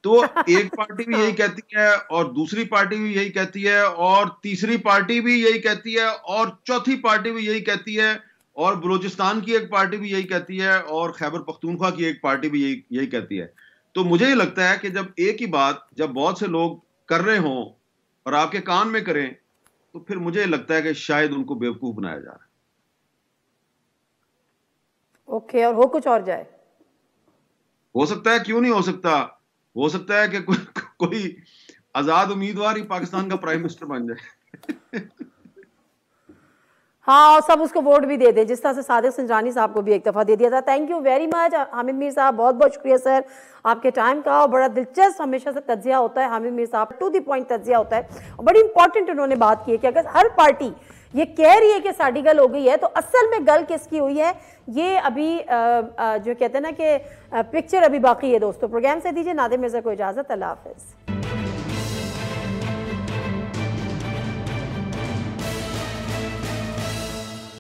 [SPEAKER 7] تو ایک پارٹی بھی یہی کہتی ہے اور دوسری پارٹی بھی یہی کہتی ہے اور تیسری پارٹی بھی یہی کہتی ہے اور چوتھی پارٹی بھی یہی کہتی ہے اور بلوچستان کی ایک پارٹی بھی یہی کہتی ہے اور خیبر پختونخوا کی ایک پارٹی بھی یہی کہتی ہے. تو مجھے یہ لگتا ہے کہ جب ایک ہی بات جب بہت سے لوگ کر رہے ہوں اور آپ کے کان میں کریں تو پھر مجھے لگتا ہے کہ شاید ان کو بیوقوف بنایا جا رہا ہے.
[SPEAKER 2] اوکے، اور ہو کچھ اور جائے.
[SPEAKER 7] ہو سکتا ہے، کیوں نہیں ہو سکتا، ہو سکتا ہے کہ کوئی آزاد امیدوار ہی پاکستان کا پرائم منسٹر بن جائے.
[SPEAKER 2] ہاں، سب اس کو ووٹ بھی دے دیں، جس طرح سے صادق سنجرانی صاحب کو بھی ایک دفعہ دے دیا تھا. Thank you very much Hamid Mir Sahab, بہت بہت شکریہ سر آپ کے ٹائم کا. بڑا دلچسپ ہمیشہ سے تجزیہ ہوتا ہے حامد میر صاحب، ٹو دی پوائنٹ تجزیہ ہوتا ہے. اور بڑی امپورٹنٹ انہوں نے بات کی ہے کہ اگر ہر پارٹی یہ کہہ رہی ہے کہ ساڑی گل ہو گئی ہے تو اصل میں گل کس کی ہوئی ہے، یہ ابھی جو کہتے ہیں نا کہ پکچر ابھی باقی ہے. دوستو پروگرام سے دیجیے نادر مرزا کو اجازت. اللہ حافظ.